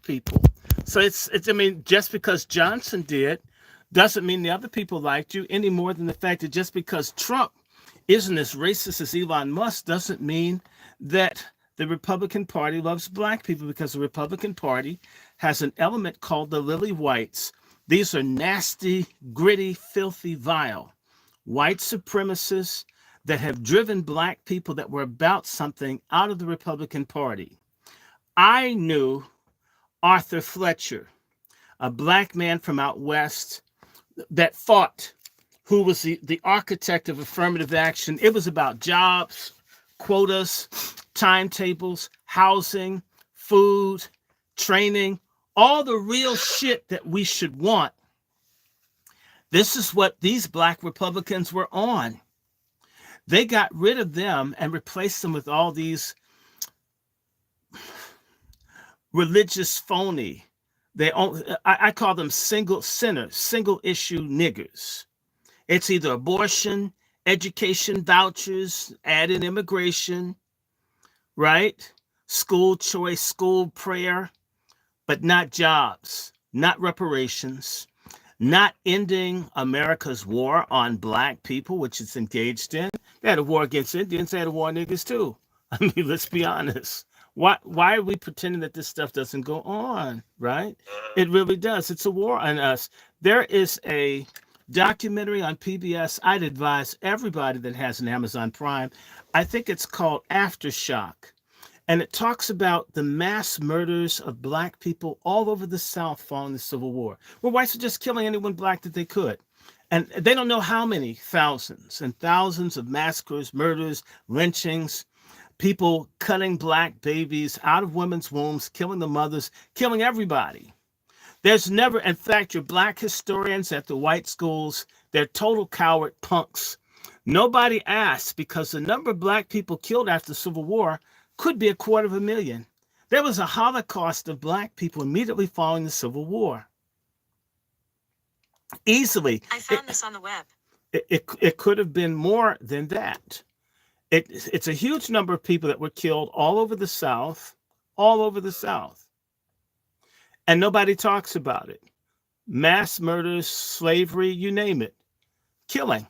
people. So it's I mean, just because Johnson did doesn't mean the other people liked you any more than the fact that just because Trump isn't as racist as Elon Musk doesn't mean that the Republican Party loves black people, because the Republican Party has an element called the lily whites. These are nasty, gritty, filthy, vile white supremacists that have driven black people that were about something out of the Republican Party. I knew Arthur Fletcher, a black man from out west that fought, who was the architect of affirmative action. It was about jobs, quotas, timetables, housing, food, training, all the real shit that we should want. This is what these black Republicans were on. They got rid of them and replaced them with all these religious phony. I call them single sinners, single issue niggers. It's either abortion, education vouchers, add in immigration, right? School choice, school prayer, but not jobs, not reparations, not ending America's war on black people, which it's engaged in. They had a war against Indians, they had a war on niggas too. I mean, let's be honest. Why are we pretending that this stuff doesn't go on, right? It really does. It's a war on us. There is a documentary on PBS. I'd advise everybody that has an Amazon Prime. I think it's called Aftershock. And it talks about the mass murders of black people all over the South following the Civil War, where whites were just killing anyone black that they could. And they don't know how many thousands and thousands of massacres, murders, lynchings, people cutting black babies out of women's wombs, killing the mothers, killing everybody. There's never, in fact, your black historians at the white schools, they're total coward punks. Nobody asked, because the number of black people killed after the Civil War could be 250,000. There was a Holocaust of black people immediately following the Civil War. Easily. I found this on the web. It could have been more than that. It's a huge number of people that were killed all over the South, all over the South. And nobody talks about it. Mass murders, slavery, you name it. Killing,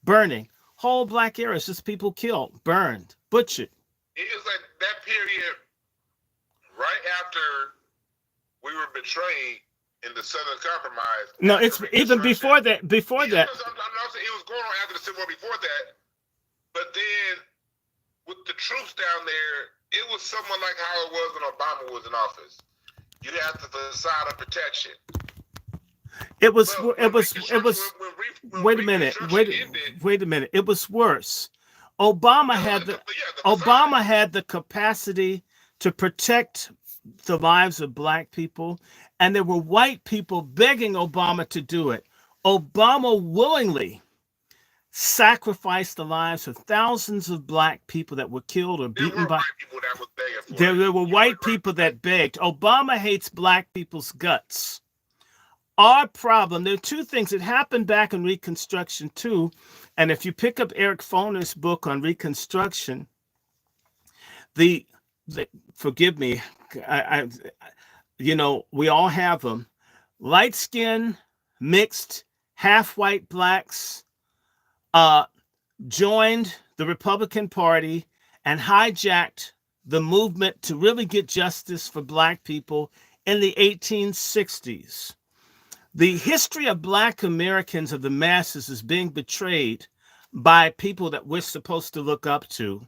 burning, whole black areas, just people killed, burned, butchered. It was like that period right after we were betrayed in the Southern Compromise. No, it's even before that. Before that. I'm saying it was going on after the Civil War before that. But then, with the troops down there, it was somewhat like how it was when Obama was in office. You had the facade of protection. It was. Wait a minute. Wait a minute. It was worse. Obama had the capacity to protect the lives of black people, and there were white people begging Obama to do it. Obama willingly sacrificed the lives of thousands of black people that were killed or beaten by. There were white people that begged. Obama hates black people's guts. Our problem, there are two things that happened back in Reconstruction too. And if you pick up Eric Foner's book on Reconstruction, forgive me, we all have them. Light skin, mixed, half white blacks, joined the Republican Party and hijacked the movement to really get justice for black people in the 1860s. The history of black Americans of the masses is being betrayed by people that we're supposed to look up to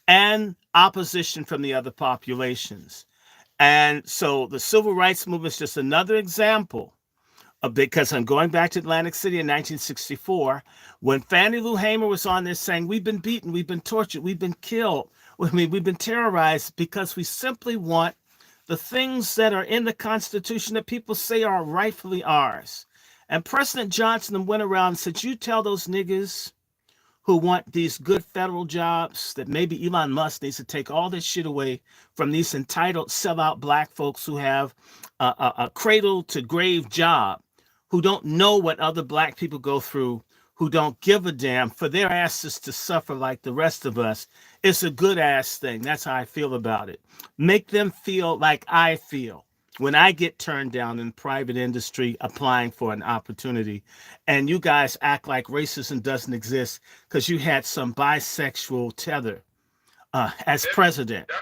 and opposition from the other populations. And so the civil rights movement is just another example. Because I'm going back to Atlantic City in 1964, when Fannie Lou Hamer was on there saying, we've been beaten, we've been tortured, we've been killed. I mean, we've been terrorized because we simply want the things that are in the Constitution that people say are rightfully ours. And President Johnson went around and said, you tell those niggas who want these good federal jobs that maybe Elon Musk needs to take all this shit away from these entitled sellout black folks who have a cradle to grave job, who don't know what other black people go through, who don't give a damn for their asses to suffer like the rest of us. It's a good ass thing. That's how I feel about it. Make them feel like I feel. when I get turned down in private industry applying for an opportunity, and you guys act like racism doesn't exist because you had some bisexual tether as president.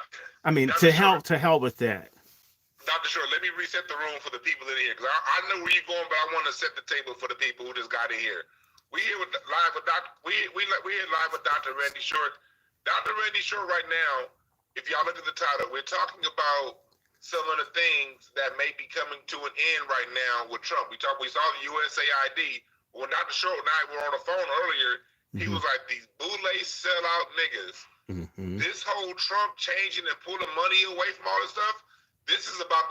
I mean, Dr. Short, to hell with that. Dr. Short, let me reset the room for the people in here, because I know where you're going, but I want to set the table for the people who just got in here. We here live with Dr. Randy Short. Dr. Randy Short right now, if y'all look at the title, we're talking about some of the things that may be coming to an end right now with Trump. We saw the USAID. When Dr. Short and I were on the phone earlier, he was like, these boule sellout niggas. This whole Trump changing and pulling money away from all this stuff, this is about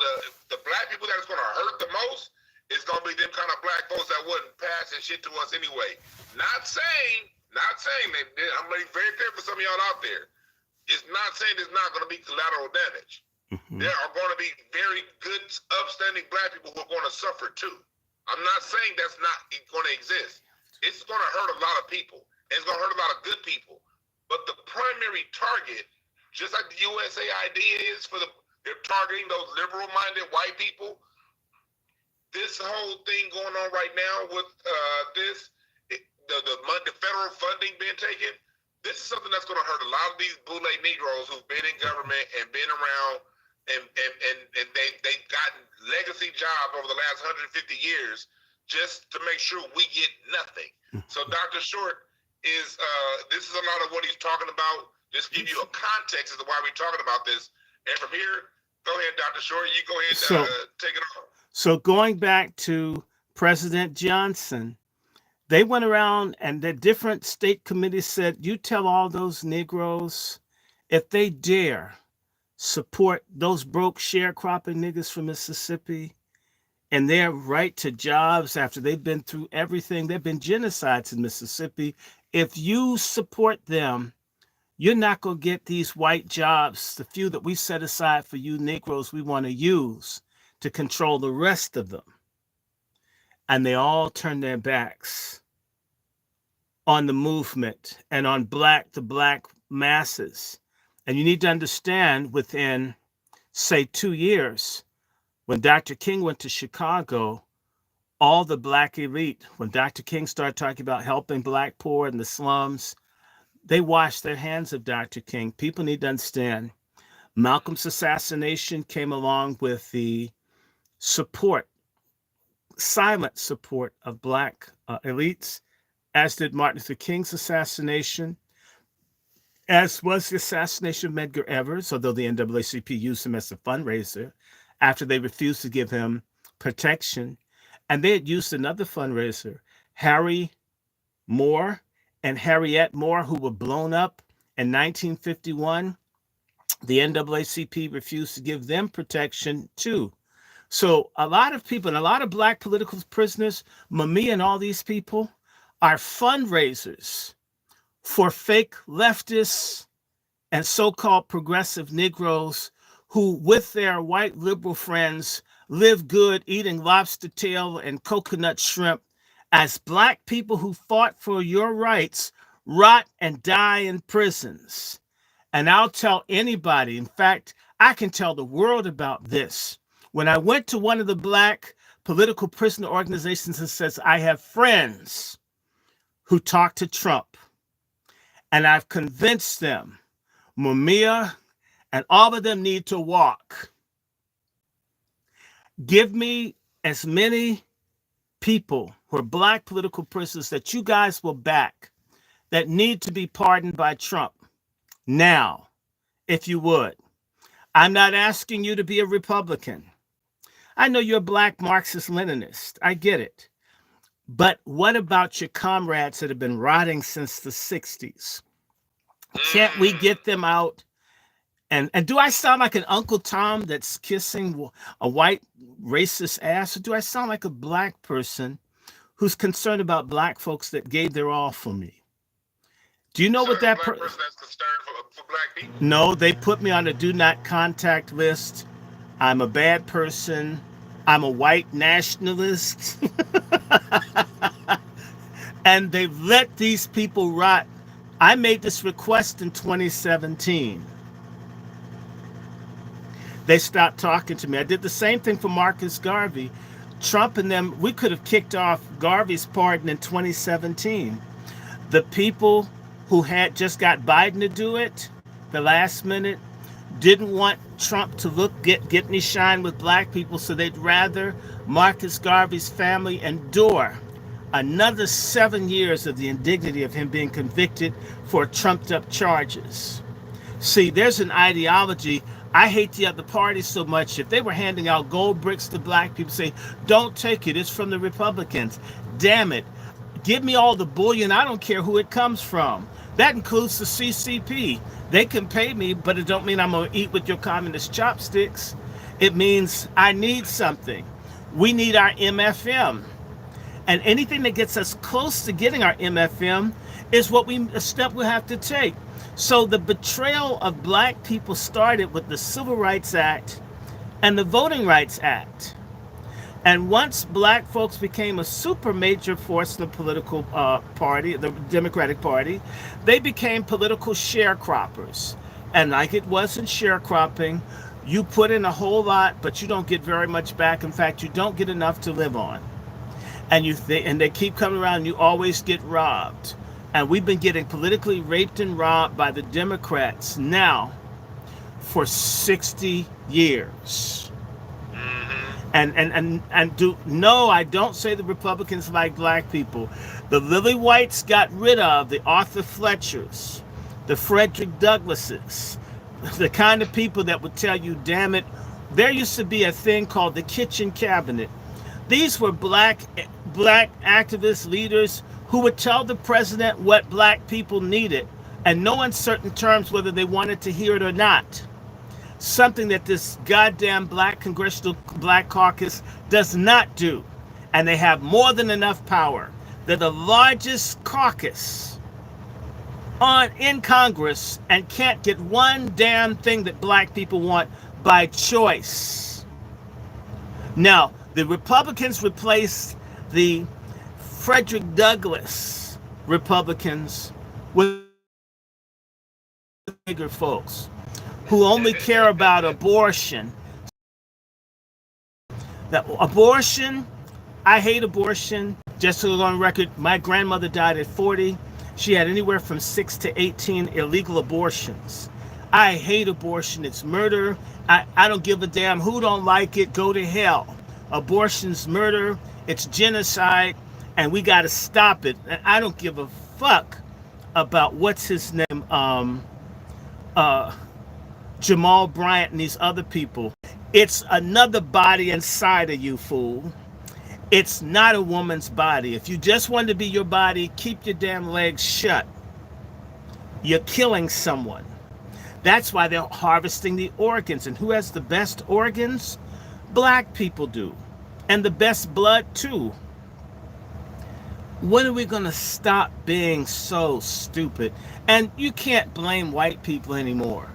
the black people that is going to hurt the most. It's going to be them kind of black folks that wouldn't pass and shit to us anyway. Not saying, I'm being very clear for some of y'all out there. It's not saying there's not going to be collateral damage. There are going to be very good, upstanding black people who are going to suffer too. I'm not saying that's not going to exist. It's going to hurt a lot of people. It's going to hurt a lot of good people. But the primary target, just like the USAID is they're targeting those liberal-minded white people. This whole thing going on right now with the federal funding being taken, this is something that's going to hurt a lot of these boule Negroes who've been in government and been around, and they've gotten legacy jobs over the last 150 years just to make sure we get nothing. So Dr. Short is this is a lot of what he's talking about. Just give you a context as to why we're talking about this. And from here, go ahead, Dr. Short. You go ahead and take it on. So going back to President Johnson, they went around and the different state committees said, you tell all those Negroes, if they dare support those broke sharecropping niggas from Mississippi and their right to jobs after they've been through everything, they've been genocides in Mississippi. If you support them, you're not going to get these white jobs, the few that we set aside for you Negroes we want to use to control the rest of them. And they all turned their backs on the movement and on the black masses. And you need to understand, within, say, 2 years, when Dr. King went to Chicago, all the black elite, when Dr. King started talking about helping black poor in the slums, they washed their hands of Dr. King. People need to understand, Malcolm's assassination came along with the support, silent support of black elites, as did Martin Luther King's assassination, as was the assassination of Medgar Evers, although the NAACP used him as a fundraiser after they refused to give him protection. And they had used another fundraiser, Harry Moore and Harriet Moore, who were blown up in 1951. The NAACP refused to give them protection too. So a lot of people, and a lot of black political prisoners, Mami and all these people, are fundraisers for fake leftists and so-called progressive Negroes who, with their white liberal friends, live good eating lobster tail and coconut shrimp, as black people who fought for your rights rot and die in prisons. And I'll tell anybody, in fact, I can tell the world about this. When I went to one of the black political prisoner organizations and says, I have friends who talk to Trump, and I've convinced them, Mumia and all of them need to walk. Give me as many people who are black political prisoners that you guys will back that need to be pardoned by Trump now, if you would. I'm not asking you to be a Republican. I know you're a black Marxist-Leninist. I get it. But what about your comrades that have been rotting since the 60s? Can't we get them out? And do I sound like an Uncle Tom that's kissing a white racist ass? Or do I sound like a black person who's concerned about black folks that gave their all for me? Do you know what that person that's concerned for black people? No, they put me on a do not contact list. I'm a bad person. I'm a white nationalist. And they've let these people rot. I made this request in 2017. They stopped talking to me. I did the same thing for Marcus Garvey. Trump and them, we could have kicked off Garvey's pardon in 2017. The people who had just got Biden to do it the last minute didn't want Trump to get any shine with black people, so they'd rather Marcus Garvey's family endure another 7 years of the indignity of him being convicted for trumped up charges. See, there's an ideology. I hate the other party so much. If they were handing out gold bricks to black people, say, don't take it, it's from the Republicans. Damn it. Give me all the bullion. I don't care who it comes from. That includes the CCP. They can pay me, but it don't mean I'm going to eat with your communist chopsticks. It means I need something. We need our MFM. And anything that gets us close to getting our MFM is a step we have to take. So the betrayal of black people started with the Civil Rights Act and the Voting Rights Act. And once black folks became a super major force in the political party, the Democratic Party, they became political sharecroppers. And like it was in sharecropping, you put in a whole lot, but you don't get very much back. In fact, you don't get enough to live on. And they keep coming around, and you always get robbed. And we've been getting politically raped and robbed by the Democrats now for 60 years. No, I don't say the Republicans like black people. The Lily Whites got rid of the Arthur Fletchers, the Frederick Douglasses, the kind of people that would tell you, damn it, there used to be a thing called the kitchen cabinet. These were black activist leaders who would tell the president what black people needed, and no uncertain terms whether they wanted to hear it or not. Something that this goddamn black Congressional Black Caucus does not do. And they have more than enough power. They're the largest caucus in Congress and can't get one damn thing that black people want by choice. Now, the Republicans replaced the Frederick Douglass Republicans with bigger folks who only care about abortion. I hate abortion. Just to go on record, my grandmother died at 40. She had anywhere from 6 to 18 illegal abortions. I hate abortion. It's murder. I don't give a damn who don't like it. Go to hell. Abortion's murder. It's genocide. And we got to stop it. And I don't give a fuck about what's his name, Jamal Bryant and these other people. It's another body inside of you, fool. It's not a woman's body. If you just want to be your body, keep your damn legs shut. You're killing someone. That's why they're harvesting the organs. And who has the best organs? Black people do. And the best blood too. When are we going to stop being so stupid? And you can't blame white people anymore.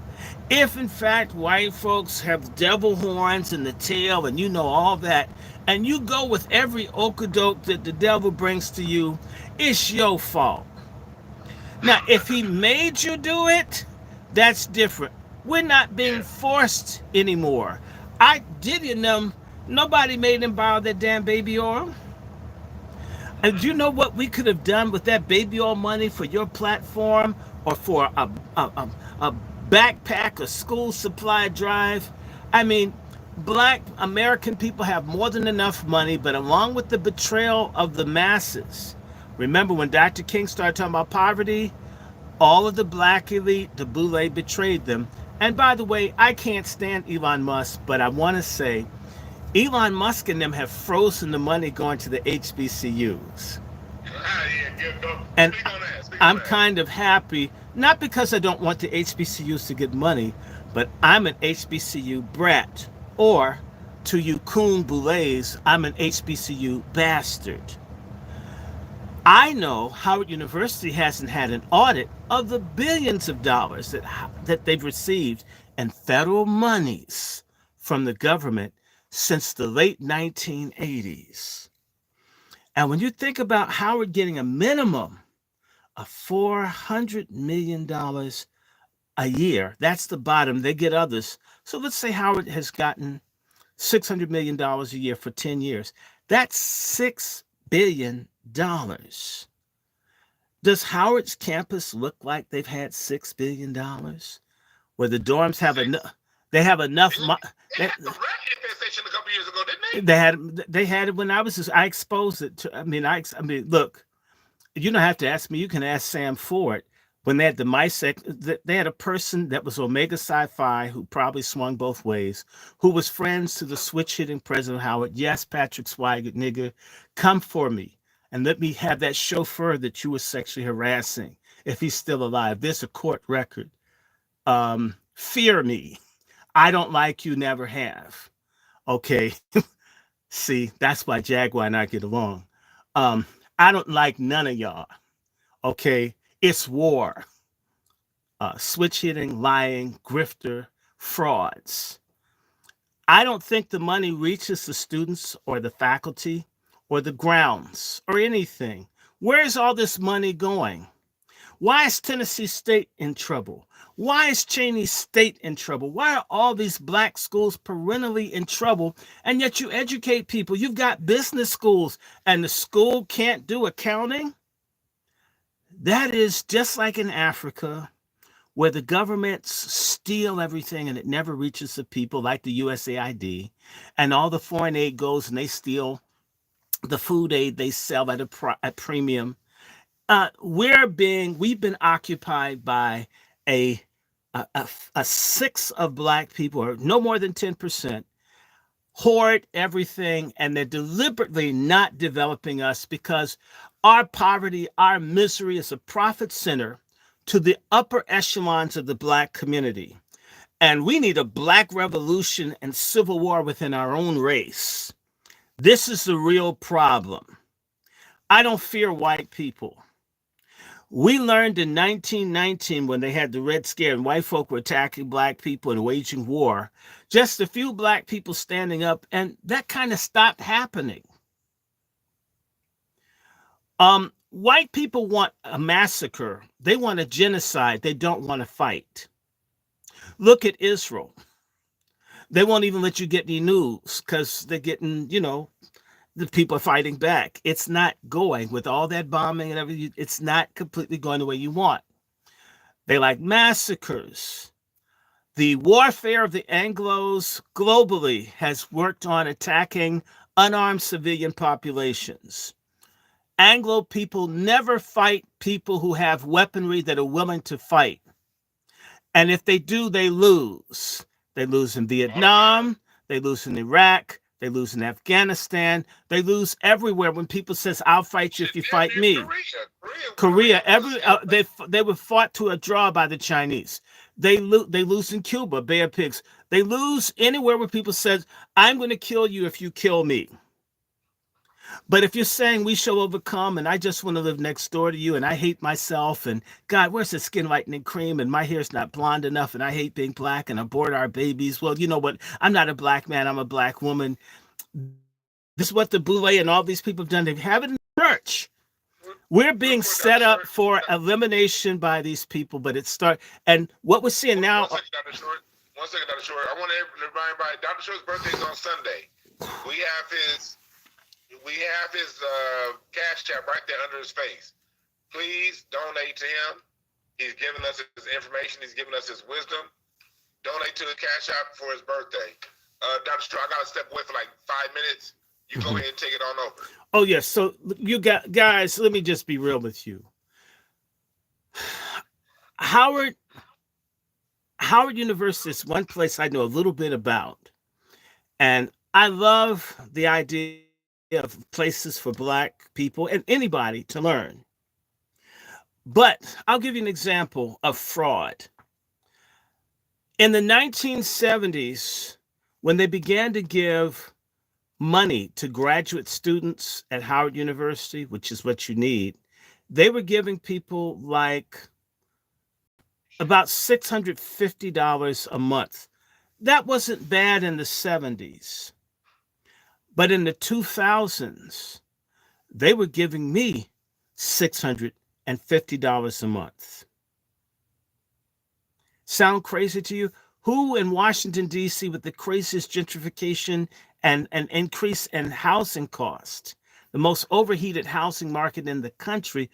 If in fact white folks have devil horns in the tail and you know all that, and you go with every okadoke that the devil brings to you, it's your fault. Now, if he made you do it, that's different. We're not being forced anymore. Nobody made him borrow that damn baby oil. And do you know what we could have done with that baby oil money for your platform or for a backpack or school supply drive? I mean, black American people have more than enough money, but along with the betrayal of the masses, remember when Dr. King started talking about poverty, all of the black elite, the boule, betrayed them. And by the way, I can't stand Elon Musk, but I want to say Elon Musk and them have frozen the money going to the HBCUs. And I'm kind of happy, not because I don't want the HBCUs to get money, but I'm an HBCU brat. Or, to you coon boulets, I'm an HBCU bastard. I know Howard University hasn't had an audit of the billions of dollars that they've received in federal monies from the government since the late 1980s. And when you think about Howard getting a minimum of $400 million a year. That's the bottom. They get others. So let's say Howard has gotten $600 million a year for 10 years. That's $6 billion. Does Howard's campus look like they've had $6 billion? Where the dorms have enough, they have enough. They had the rat infestation a couple years ago, didn't They had it when I exposed it to. I mean, look, you don't have to ask me. You can ask Sam Ford. When they had the mice, they had a person that was Omega Sci-Fi who probably swung both ways, who was friends to the switch-hitting President Howard. Yes, Patrick Swigert, nigga, come for me and let me have that chauffeur that you were sexually harassing if he's still alive. There's a court record. Fear me. I don't like you, never have. Okay. See, that's why Jaguar and I get along. I don't like none of y'all. Okay. It's war. Switch hitting, lying, grifter, frauds. I don't think the money reaches the students or the faculty or the grounds or anything. Where's all this money going? Why is Tennessee State in trouble? Why is Cheney State in trouble? Why are all these black schools perennially in trouble? And yet you educate people. You've got business schools and the school can't do accounting. That is just like in Africa, where the governments steal everything and it never reaches the people, like the USAID, and all the foreign aid goes and they steal the food aid they sell at a premium. We've been occupied by a sixth of black people, or no more than 10%, hoard everything, and they're deliberately not developing us because our poverty, our misery is a profit center to the upper echelons of the black community. And we need a black revolution and civil war within our own race. This is the real problem. I don't fear white people. We learned in 1919 when they had the Red Scare and white folk were attacking black people and waging war, just a few black people standing up, and that kind of stopped happening. White people want a massacre. They want a genocide. They don't want to fight. Look at Israel. They won't even let you get any news because they're getting, the people are fighting back. It's not going with all that bombing and everything. It's not completely going the way you want. They like massacres. The warfare of the Anglos globally has worked on attacking unarmed civilian populations. Anglo people never fight people who have weaponry that are willing to fight. And if they do, they lose. They lose in Vietnam. They lose in Iraq. They lose in Afghanistan. They lose everywhere when people says, "I'll fight you if you fight me." Korea, they were fought to a draw by the Chinese. They lose in Cuba, Bay of Pigs. They lose anywhere where people says, "I'm going to kill you if you kill me." But if you're saying we shall overcome and I just want to live next door to you and I hate myself and God, where's the skin lightening cream and my hair's not blonde enough and I hate being black and abort our babies. Well, you know what? I'm not a black man. I'm a black woman. This is what the Boule and all these people have done. They have it in the church. We're being set up for elimination by these people, but and what we're seeing now. One second, Dr. Short. I want to remind everybody, Dr. Short's birthday is on Sunday. We have his cash app right there under his face. Please donate to him. He's giving us his information. He's giving us his wisdom. Donate to the cash app for his birthday. Dr. Short, I got to step away for like 5 minutes. You go ahead and take it on over. Oh, yes. So you got guys, let me just be real with you. Howard University is one place I know a little bit about. And I love the idea of places for black people and anybody to learn. But I'll give you an example of fraud. In the 1970s, when they began to give money to graduate students at Howard University, which is what you need, they were giving people like about $650 a month. That wasn't bad in the 70s. But in the 2000s, they were giving me $650 a month. Sound crazy to you? Who in Washington, D.C., with the craziest gentrification and an increase in housing cost, the most overheated housing market in the country,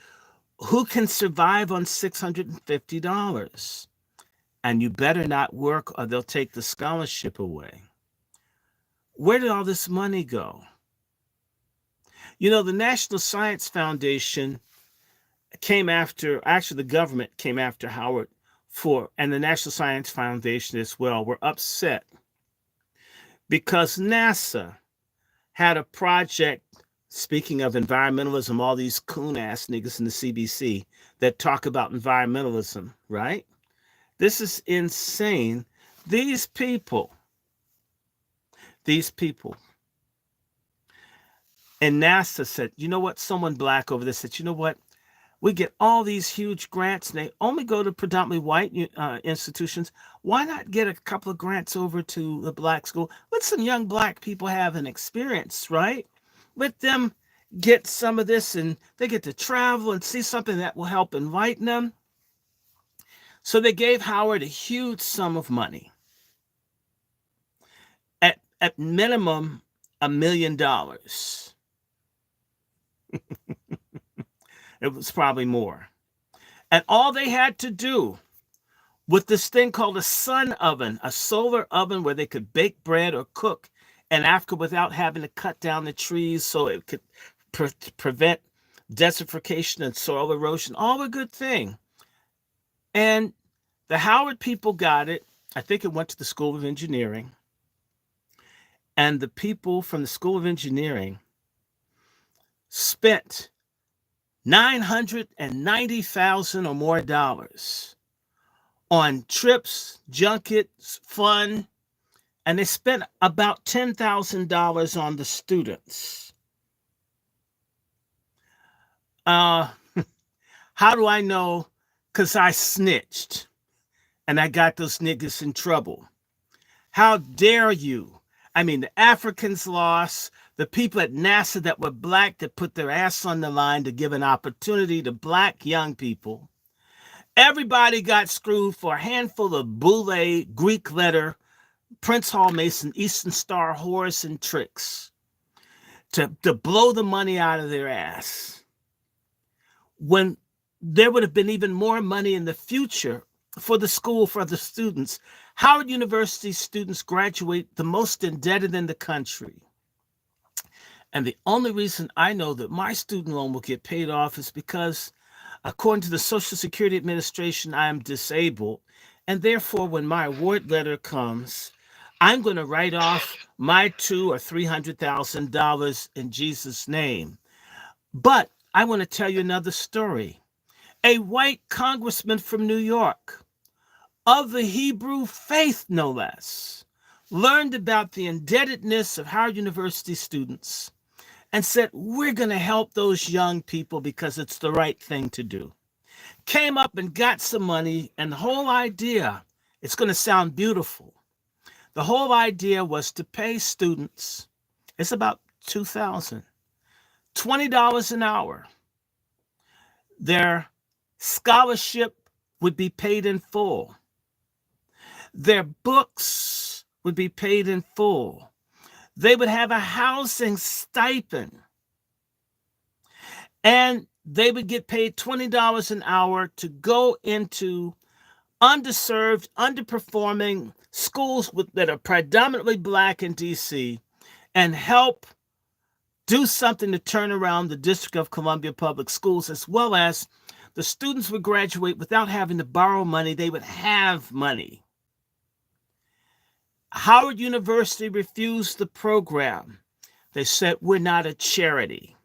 who can survive on $650? And you better not work or they'll take the scholarship away. Where did all this money go? You know, the National Science Foundation came after, actually the government came after Howard and the National Science Foundation as well, were upset because NASA had a project, speaking of environmentalism, all these coon-ass niggas in the CBC that talk about environmentalism, right? This is insane. These people, and NASA said, you know what? Someone black over there said, you know what? We get all these huge grants, and they only go to predominantly white institutions. Why not get a couple of grants over to the black school? Let some young black people have an experience, right? Let them get some of this, and they get to travel and see something that will help enlighten them. So they gave Howard a huge sum of money. At minimum, $1 million. It was probably more. And all they had to do with this thing called a sun oven, a solar oven where they could bake bread or cook in Africa without having to cut down the trees so it could prevent desertification and soil erosion, all a good thing. And the Howard people got it. I think it went to the School of Engineering. And the people from the School of Engineering spent $990,000 or more on trips, junkets, fun, and they spent about $10,000 on the students. How do I know? Because I snitched and I got those niggas in trouble. How dare you? I mean, the Africans lost. The people at NASA that were black that put their ass on the line to give an opportunity to black young people. Everybody got screwed for a handful of boule, Greek letter, Prince Hall Mason, Eastern Star horse and tricks to blow the money out of their ass. When there would have been even more money in the future for the school, for the students. Howard University students graduate the most indebted in the country. And the only reason I know that my student loan will get paid off is because, according to the Social Security Administration, I am disabled. And therefore, when my award letter comes, I'm going to write off my $200,000 or $300,000 in Jesus' name. But I want to tell you another story. A white congressman from New York, of the Hebrew faith no less, learned about the indebtedness of Howard University students and said, we're going to help those young people because it's the right thing to do. Came up and got some money, and the whole idea, it's going to sound beautiful. The whole idea was to pay students, it's about $2,000, $20 an hour. Their scholarship would be paid in full. Their books would be paid in full. They would have a housing stipend. And they would get paid $20 an hour to go into underserved, underperforming schools that are predominantly black in D.C. and help do something to turn around the District of Columbia public schools, as well as the students would graduate without having to borrow money. They would have money. Howard University refused the program. They said, we're not a charity.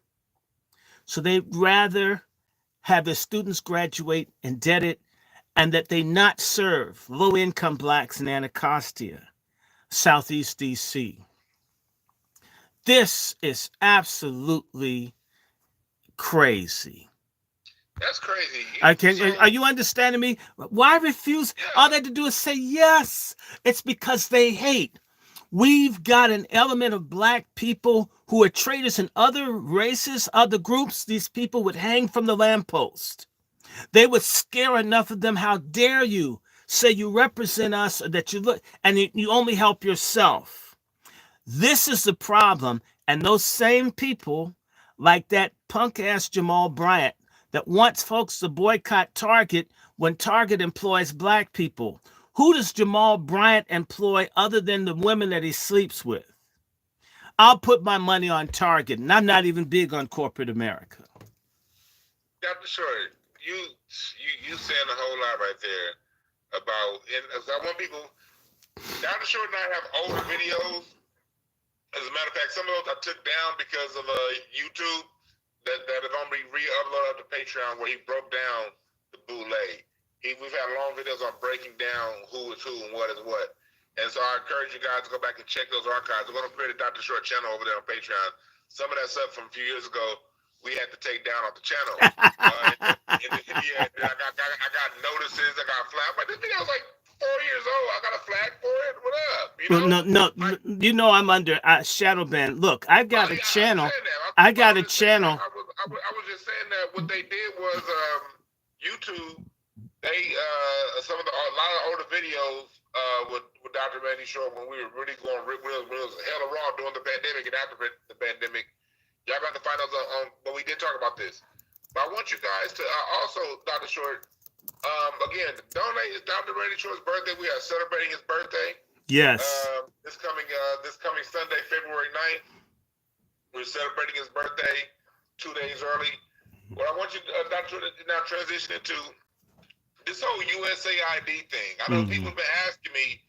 So they'd rather have their students graduate indebted and that they not serve low-income blacks in Anacostia, Southeast D.C. This is absolutely crazy. That's crazy. Are you understanding me? Why refuse? Yeah. All they had to do is say yes. It's because they hate. We've got an element of black people who are traitors in other races, other groups. These people would hang from the lamppost. They would scare enough of them. How dare you say you represent us, or that you look, and you only help yourself. This is the problem. And those same people, like that punk ass Jamal Bryant, that wants folks to boycott Target when Target employs black people. Who does Jamal Bryant employ other than the women that he sleeps with? I'll put my money on Target, and I'm not even big on corporate America. Dr. Short, you saying a whole lot right there about, and as I want people, Dr. Short and I have older videos. As a matter of fact, some of those I took down because of YouTube that are going to be re-uploaded to Patreon, where he broke down the bootleg. We've had long videos on breaking down who is who and what is what. And so I encourage you guys to go back and check those archives. We're going to create a Dr. Short channel over there on Patreon. Some of that stuff from a few years ago, we had to take down off the channel. Yeah, I got notices. I got flags. But this video was like 4 years old. I got a flag for it. What up? You know? No. Like, you know I'm under shadow ban. Look, I've got a channel. I got a channel. I was just saying that what they did was YouTube. They a lot of older videos with Dr. Randy Short, when we were really going real, it was hella raw during the pandemic and after the pandemic. Y'all got to find those on, but we did talk about this. But I want you guys to also, Dr. Short, again, donate. It's Dr. Randy Short's birthday. We are celebrating his birthday. Yes. This coming Sunday, February 9th. We're celebrating his birthday 2 days early. What I want you, Dr. Short, to now transition into this whole USAID thing. I know people have been asking me,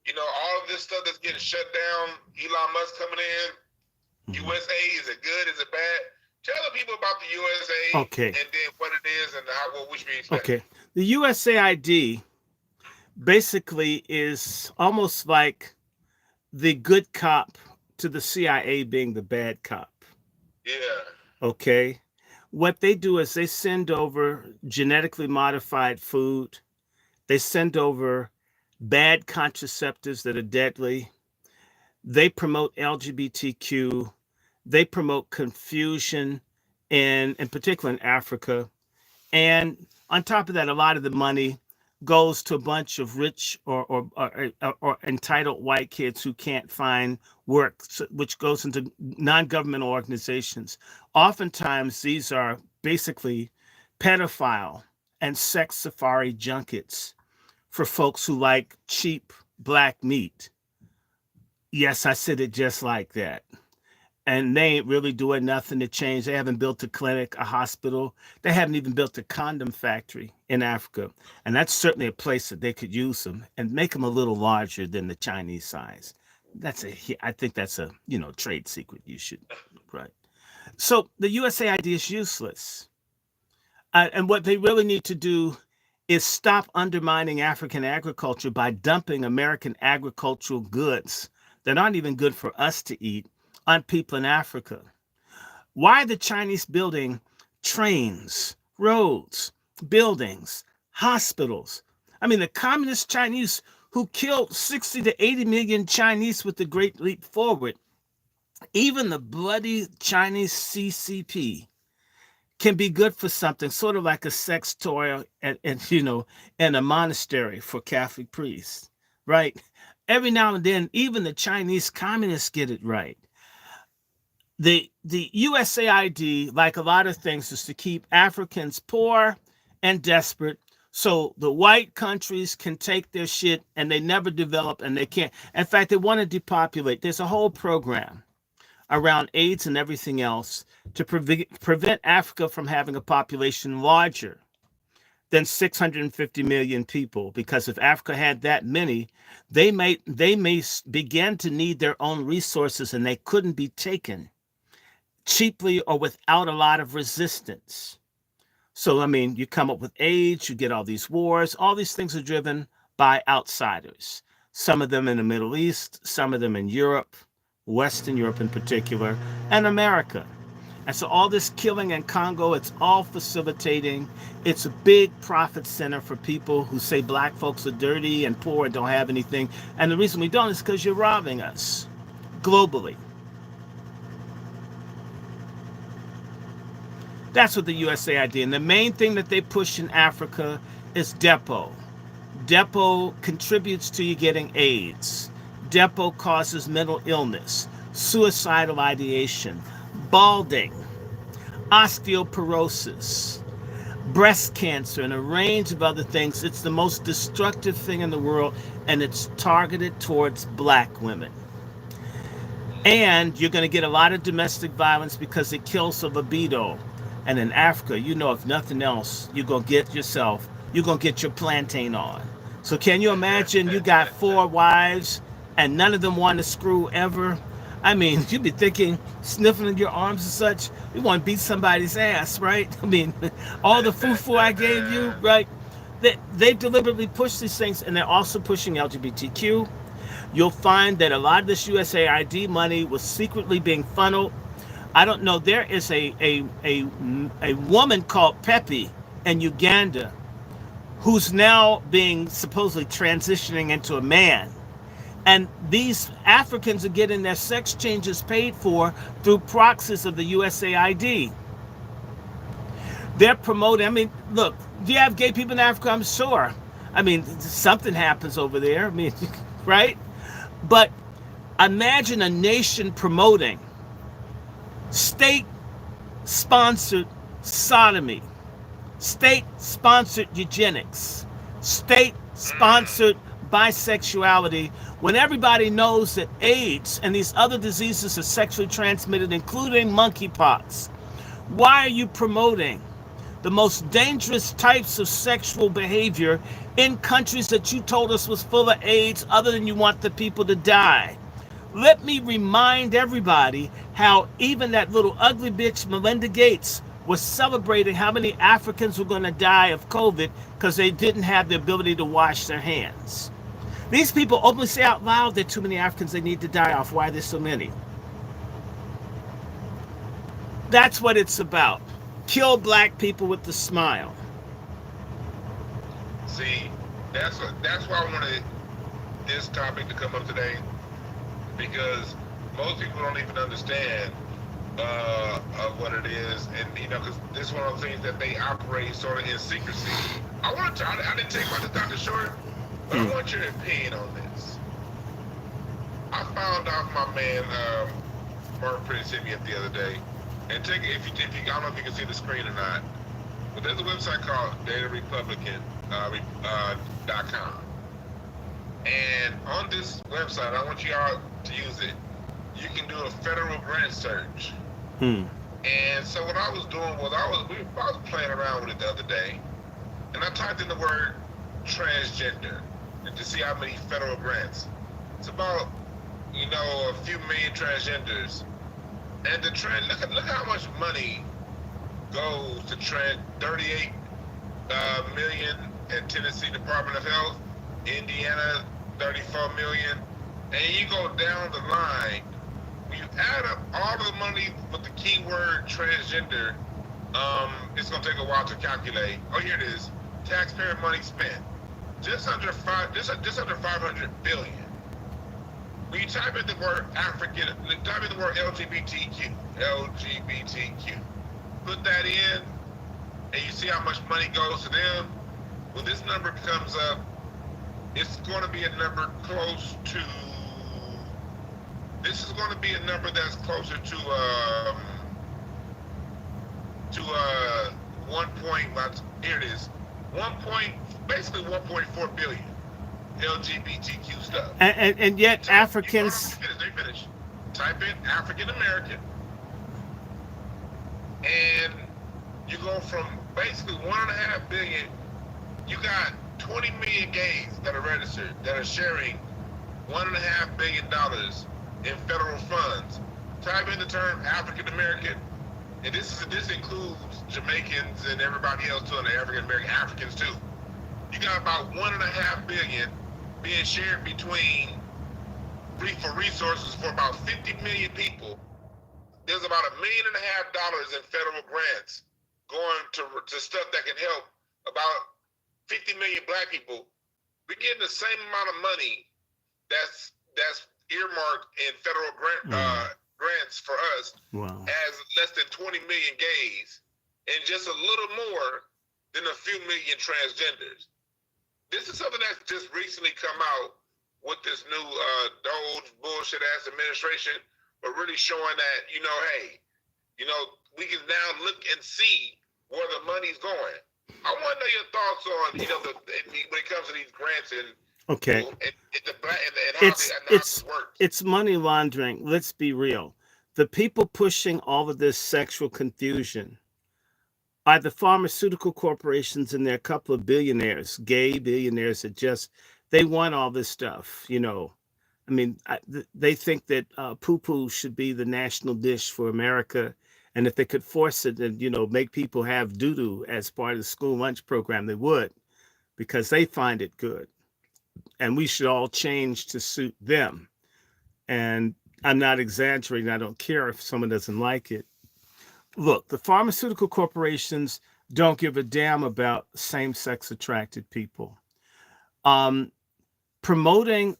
you know, all of this stuff that's getting shut down, Elon Musk coming in, USA, is it good, is it bad? Tell the people about the USA, okay, and then what it is and what we should be expecting. Okay. The USAID basically is almost like the good cop to the CIA being the bad cop. Yeah. Okay. What they do is they send over genetically modified food. They send over bad contraceptives that are deadly. They promote LGBTQ. They promote confusion, in particular in Africa. And on top of that, a lot of the money goes to a bunch of rich or entitled white kids who can't find work, which goes into non-governmental organizations. Oftentimes, these are basically pedophile and sex safari junkets for folks who like cheap black meat. Yes, I said it just like that. And they ain't really doing nothing to change. They haven't built a clinic, a hospital. They haven't even built a condom factory in Africa. And that's certainly a place that they could use them and make them a little larger than the Chinese size. I think that's a, trade secret you should, right? So the USAID is useless. And what they really need to do is stop undermining African agriculture by dumping American agricultural goods that aren't even good for us to eat on people in Africa. Why are the Chinese building trains, roads, buildings, hospitals? I mean, the communist Chinese who killed 60 to 80 million Chinese with the Great Leap Forward, even the bloody Chinese CCP can be good for something, sort of like a sex toy and a monastery for Catholic priests, right? Every now and then, even the Chinese communists get it right. The USAID, like a lot of things, is to keep Africans poor and desperate so the white countries can take their shit and they never develop and they can't. In fact, they want to depopulate. There's a whole program around AIDS and everything else to prevent Africa from having a population larger than 650 million people, because if Africa had that many, they may begin to need their own resources and they couldn't be taken cheaply or without a lot of resistance. So, I mean, you come up with AIDS, you get all these wars, all these things are driven by outsiders. Some of them in the Middle East, some of them in Europe, Western Europe in particular, and America. And so all this killing in Congo, it's all facilitating. It's a big profit center for people who say black folks are dirty and poor and don't have anything. And the reason we don't is because you're robbing us globally. That's what the USAID, and the main thing that they push in Africa is DEPO, Depo contributes to you getting AIDS. Depo causes mental illness, suicidal ideation, balding, osteoporosis, breast cancer, and a range of other things. It's the most destructive thing in the world, and it's targeted towards black women. And you're going to get a lot of domestic violence because it kills the libido. And in Africa, you know, if nothing else, you're going to get your plantain on. So can you imagine you got 4 wives and none of them want to screw ever? I mean, you'd be thinking, sniffling your arms and such, you want to beat somebody's ass, right? I mean, all the foo-foo I gave you, right? They deliberately push these things, and they're also pushing LGBTQ. You'll find that a lot of this USAID money was secretly being funneled. I don't know. There is a woman called Pepe in Uganda who's now being supposedly transitioning into a man. And these Africans are getting their sex changes paid for through proxies of the USAID. They're promoting, I mean, look, do you have gay people in Africa? I'm sure. I mean, something happens over there. I mean, right? But imagine a nation promoting state-sponsored sodomy, state-sponsored eugenics, state-sponsored bisexuality, when everybody knows that AIDS and these other diseases are sexually transmitted, including monkeypox. Why are you promoting the most dangerous types of sexual behavior in countries that you told us was full of AIDS, other than you want the people to die? Let me remind everybody how even that little ugly bitch Melinda Gates was celebrating how many Africans were going to die of COVID because they didn't have the ability to wash their hands. These people openly say out loud there are too many Africans they need to die off. Why are there so many? That's what it's about. Kill black people with the smile. See, that's why I wanted this topic to come up today, because most people don't even understand of what it is, and you know, because this is one of the things that they operate sort of in secrecy. I didn't take about this, Dr. Short, but I want your opinion on this. I found out my man Mark Prince hit me up the other day, and take if you I don't know if you can see the screen or not, but there's a website called DataRepublican.com, and on this website, I want you all to use it. You can do a federal grant search. And so what I was doing was I was playing around with it the other day, and I typed in the word transgender and to see how many federal grants. It's about, you know, a few million transgenders. And the trend, look how much money goes to 38 million in Tennessee Department of Health, Indiana 34 million, and you go down the line. When you add up all of the money with the keyword transgender, it's gonna take a while to calculate. Oh, here it is. Taxpayer money spent just under 500 billion. When you type in the word African, type in the word LGBTQ, put that in, and you see how much money goes to them. When this number comes up, it's going to be a number close to. This is going to be a number that's closer to 1 point. Here it is, basically 1.4 billion LGBTQ stuff. And yet Africans. Let me finish. Type in African American, and you go from basically 1.5 billion. You got 20 million gays that are registered that are sharing $1.5 billion in federal funds. Type in the term African American, and this includes Jamaicans and everybody else too, and the African American Africans too. You got about 1.5 billion being shared between for resources for about 50 million people. There's about $1.5 million in federal grants going to stuff that can help about 50 million black people. We're getting the same amount of money that's earmarked in federal grants for us as less than 20 million gays and just a little more than a few million transgenders. this is something that's just recently come out with this new Doge bullshit ass administration, but really showing that, hey, we can now look and see where the money's going. I want to know your thoughts on, when it comes to these grants and Okay. and how this works. It's money laundering. Let's be real. The people pushing all of this sexual confusion are the pharmaceutical corporations and their couple of billionaires, gay billionaires that they want all this stuff, I mean, they think that poo-poo should be the national dish for America. And if they could force it and, make people have doo-doo as part of the school lunch program, they would, because they find it good. And we should all change to suit them. And I'm not exaggerating. I don't care if someone doesn't like it. Look, the pharmaceutical corporations don't give a damn about same-sex attracted people. Promoting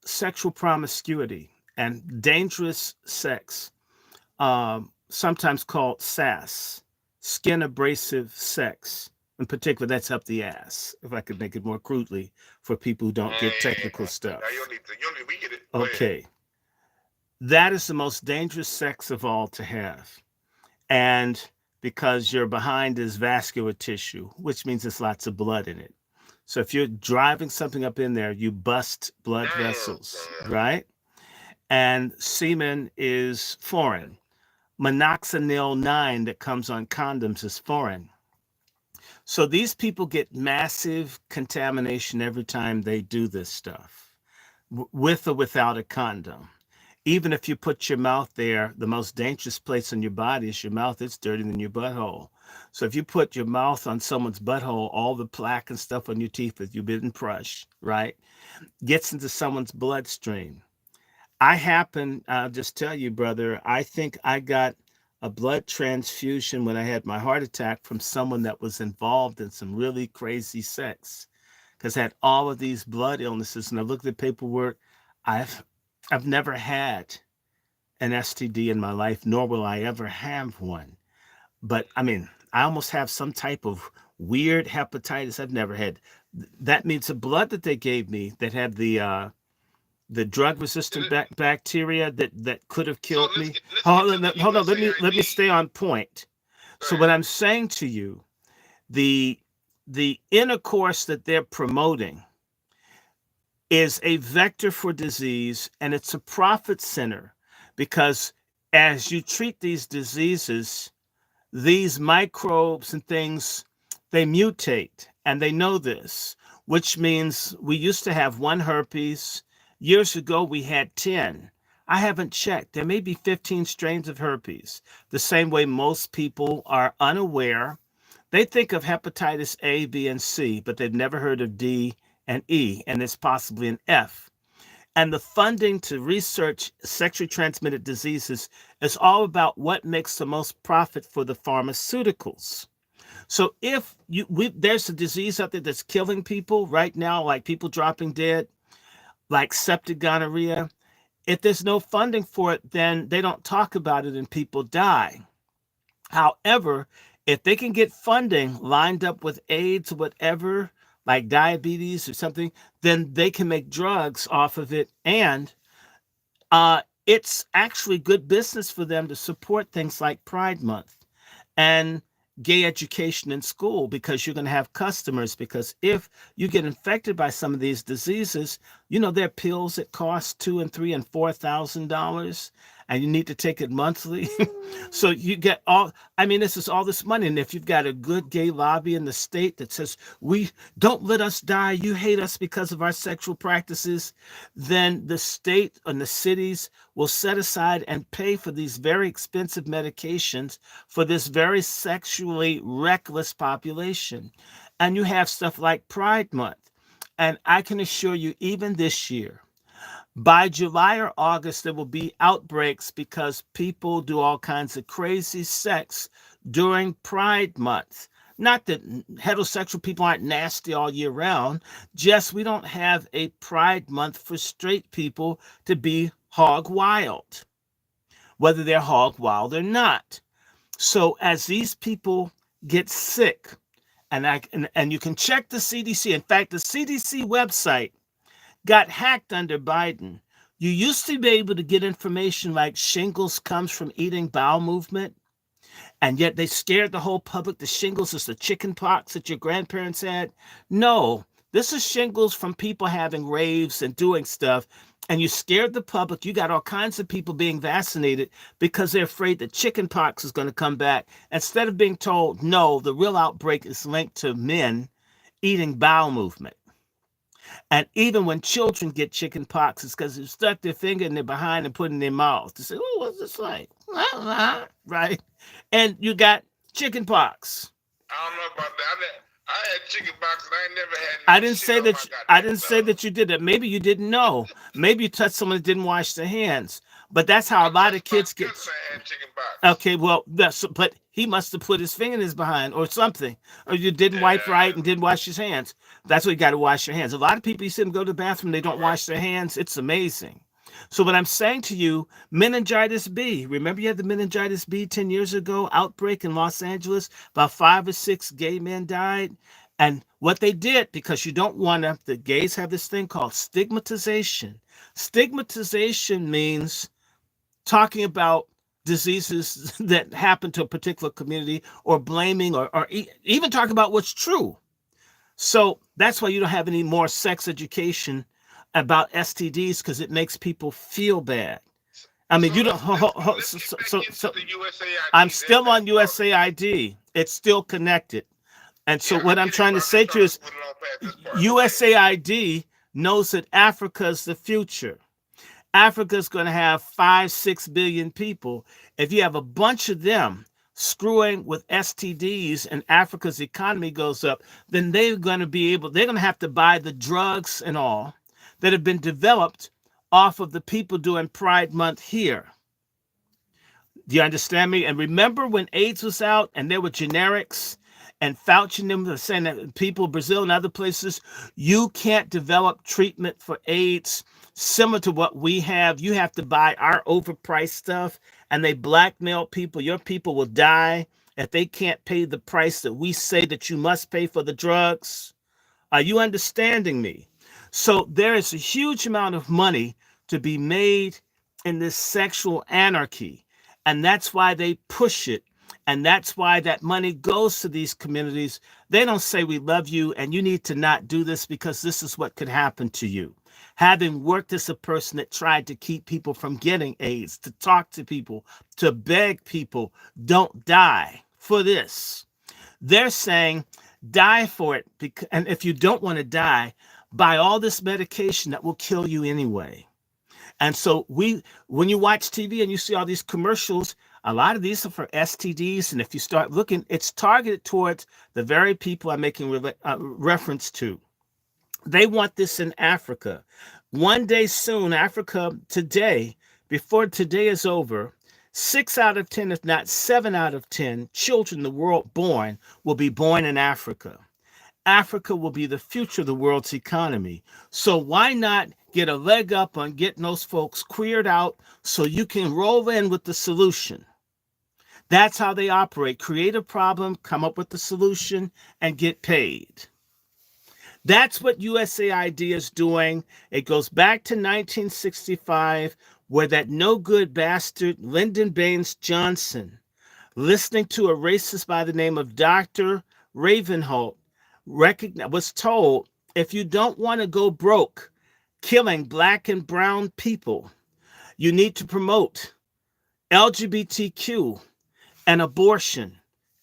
sexual promiscuity and dangerous sex, sometimes called SAS, skin abrasive sex. In particular, that's up the ass, if I could make it more crudely for people who don't get technical stuff. We get it. Okay. That is the most dangerous sex of all to have. And because your behind is vascular tissue, which means there's lots of blood in it. So if you're driving something up in there, you bust blood vessels, right? And semen is foreign. Monoxanil 9 that comes on condoms is foreign. So these people get massive contamination every time they do this stuff, with or without a condom. Even if you put your mouth there, the most dangerous place on your body is your mouth. It's dirtier than your butthole. So if you put your mouth on someone's butthole, all the plaque and stuff on your teeth that you didn't brush, right, gets into someone's bloodstream. I'll just tell you, brother, I think I got a blood transfusion when I had my heart attack from someone that was involved in some really crazy sex, because I had all of these blood illnesses. And I looked at paperwork. I've never had an STD in my life, nor will I ever have one. But I mean, I almost have some type of weird hepatitis I've never had. That means the blood that they gave me that had the drug-resistant bacteria that could have killed me. Hold on, let me stay on point. So what I'm saying to you, the intercourse that they're promoting is a vector for disease, and it's a profit center, because as you treat these diseases, these microbes and things, they mutate, and they know this, which means we used to have one herpes. Years ago, we had 10. I haven't checked. There may be 15 strains of herpes. The same way most people are unaware. They think of hepatitis A, B, and C, but they've never heard of D and E, and it's possibly an F. And the funding to research sexually transmitted diseases is all about what makes the most profit for the pharmaceuticals. So if there's a disease out there that's killing people right now, like people dropping dead, like septic gonorrhea, if there's no funding for it, then they don't talk about it and people die. However, if they can get funding lined up with AIDS or whatever, like diabetes or something, then they can make drugs off of it. And it's actually good business for them to support things like Pride Month and gay education in school, because you're going to have customers. Because if you get infected by some of these diseases, there are pills that cost $2,000 and $3,000 and $4,000, and you need to take it monthly. So you get this is all this money. And if you've got a good gay lobby in the state that says, we don't let us die, you hate us because of our sexual practices, then the state and the cities will set aside and pay for these very expensive medications for this very sexually reckless population. And you have stuff like Pride Month. And I can assure you, even this year, by July or August, there will be outbreaks because people do all kinds of crazy sex during Pride Month. Not that heterosexual people aren't nasty all year round, just we don't have a Pride Month for straight people to be hog wild, whether they're hog wild or not. So as these people get sick And you can check the CDC. In fact, the CDC website got hacked under Biden. You used to be able to get information like shingles comes from eating bowel movement, and yet they scared the whole public. The shingles is the chicken pox that your grandparents had. No, this is shingles from people having raves and doing stuff. And you scared the public. You got all kinds of people being vaccinated because they're afraid that chicken pox is going to come back. Instead of being told, no, the real outbreak is linked to men eating bowel movement. And even when children get chicken pox, it's because they stuck their finger in their behind and put it in their mouth to say, oh, what's this like? Right? And you got chicken pox. I don't know about that. I had chicken pox and I ain't never had. I didn't say that. I didn't say that you did that. Maybe you didn't know. Maybe you touched someone that didn't wash their hands. But that's how a lot of kids get. I had chicken pox. Okay, well, but he must have put his finger in his behind or something, or you didn't wipe right and didn't wash his hands. That's why you got to wash your hands. A lot of people, you see them go to the bathroom, they don't wash their hands. It's amazing. So what I'm saying to you, meningitis B. Remember you had the meningitis B 10 years ago, outbreak in Los Angeles. About 5 or 6 gay men died. And what they did, because you don't want to, the gays have this thing called stigmatization. Stigmatization means talking about diseases that happen to a particular community, or blaming, or even talking about what's true. So that's why you don't have any more sex education about STDs, because it makes people feel bad. I mean, you don't. So I'm still on USAID. It's still connected. And so what I'm trying to say to you is USAID knows that Africa is the future. Africa is going to have 5-6 billion people. If you have a bunch of them screwing with STDs and Africa's economy goes up, then they're going to have to buy the drugs and all that have been developed off of the people doing Pride Month here. Do you understand me? And remember when AIDS was out and there were generics, and Fauci and them were saying that people, Brazil and other places, you can't develop treatment for AIDS similar to what we have. You have to buy our overpriced stuff, and they blackmail people. Your people will die if they can't pay the price that we say that you must pay for the drugs. Are you understanding me? So there is a huge amount of money to be made in this sexual anarchy, and that's why they push it. And that's why that money goes to these communities. They don't say, we love you and you need to not do this because this is what could happen to you. Having worked as a person that tried to keep people from getting AIDS, to talk to people, to beg people, don't die for this. They're saying, die for it. And if you don't want to die, buy all this medication that will kill you anyway. And so when you watch TV and you see all these commercials, a lot of these are for STDs. And if you start looking, it's targeted towards the very people I'm making reference to. They want this in Africa. One day soon, Africa today, before today is over, 6 out of 10, if not 7 out of 10 children in the world born will be born in Africa. Africa will be the future of the world's economy. So why not get a leg up on getting those folks queered out so you can roll in with the solution? That's how they operate. Create a problem, come up with the solution, and get paid. That's what USAID is doing. It goes back to 1965, where that no good bastard, Lyndon Baines Johnson, listening to a racist by the name of Dr. Ravenholt, was told, if you don't want to go broke killing black and brown people, you need to promote LGBTQ and abortion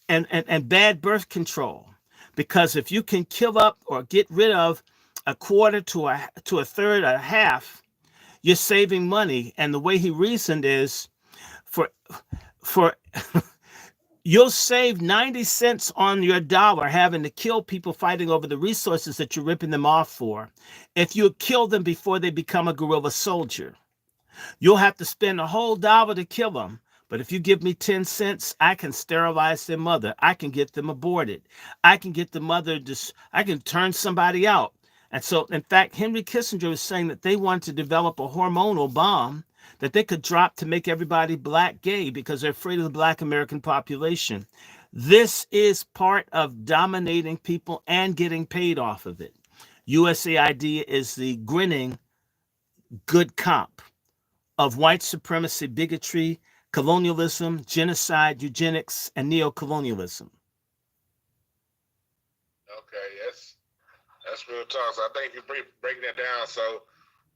and bad birth control. Because if you can kill up or get rid of a quarter to a third, a half, you're saving money. And the way he reasoned is for you'll save 90 cents on your dollar having to kill people fighting over the resources that you're ripping them off for. If you kill them before they become a guerrilla soldier, you'll have to spend a whole dollar to kill them. But if you give me 10 cents, I can sterilize their mother. I can get them aborted. I can get the mother, I can turn somebody out. And so, in fact, Henry Kissinger was saying that they wanted to develop a hormonal bomb that they could drop to make everybody black gay because they're afraid of the black American population. This is part of dominating people and getting paid off of it. USAID is the grinning good cop of white supremacy, bigotry, colonialism, genocide, eugenics, and neocolonialism. Okay, that's real talk. So I think you're breaking that down. So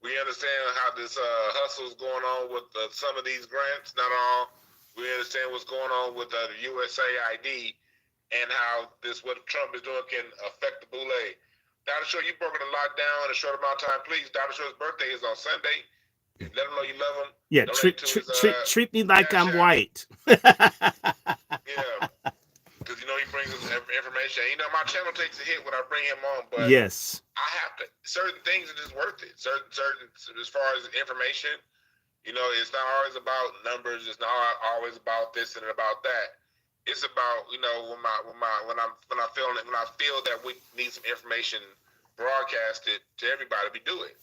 we understand how this hustle is going on with some of these grants, not all. We understand what's going on with the USAID and how what Trump is doing can affect the boule. Dr. Short, you broke a lot down in a short amount of time. Please, Dr. Short's birthday is on Sunday. Let him know you love him. Yeah, treat me like I'm white. Yeah, because he brings us information. My channel takes a hit when I bring him on, but yes, I have to. Certain things are just worth it. Certain as far as information, it's not always about numbers. It's not always about this and about that. It's about when I feel that we need some information broadcasted to everybody, we do it.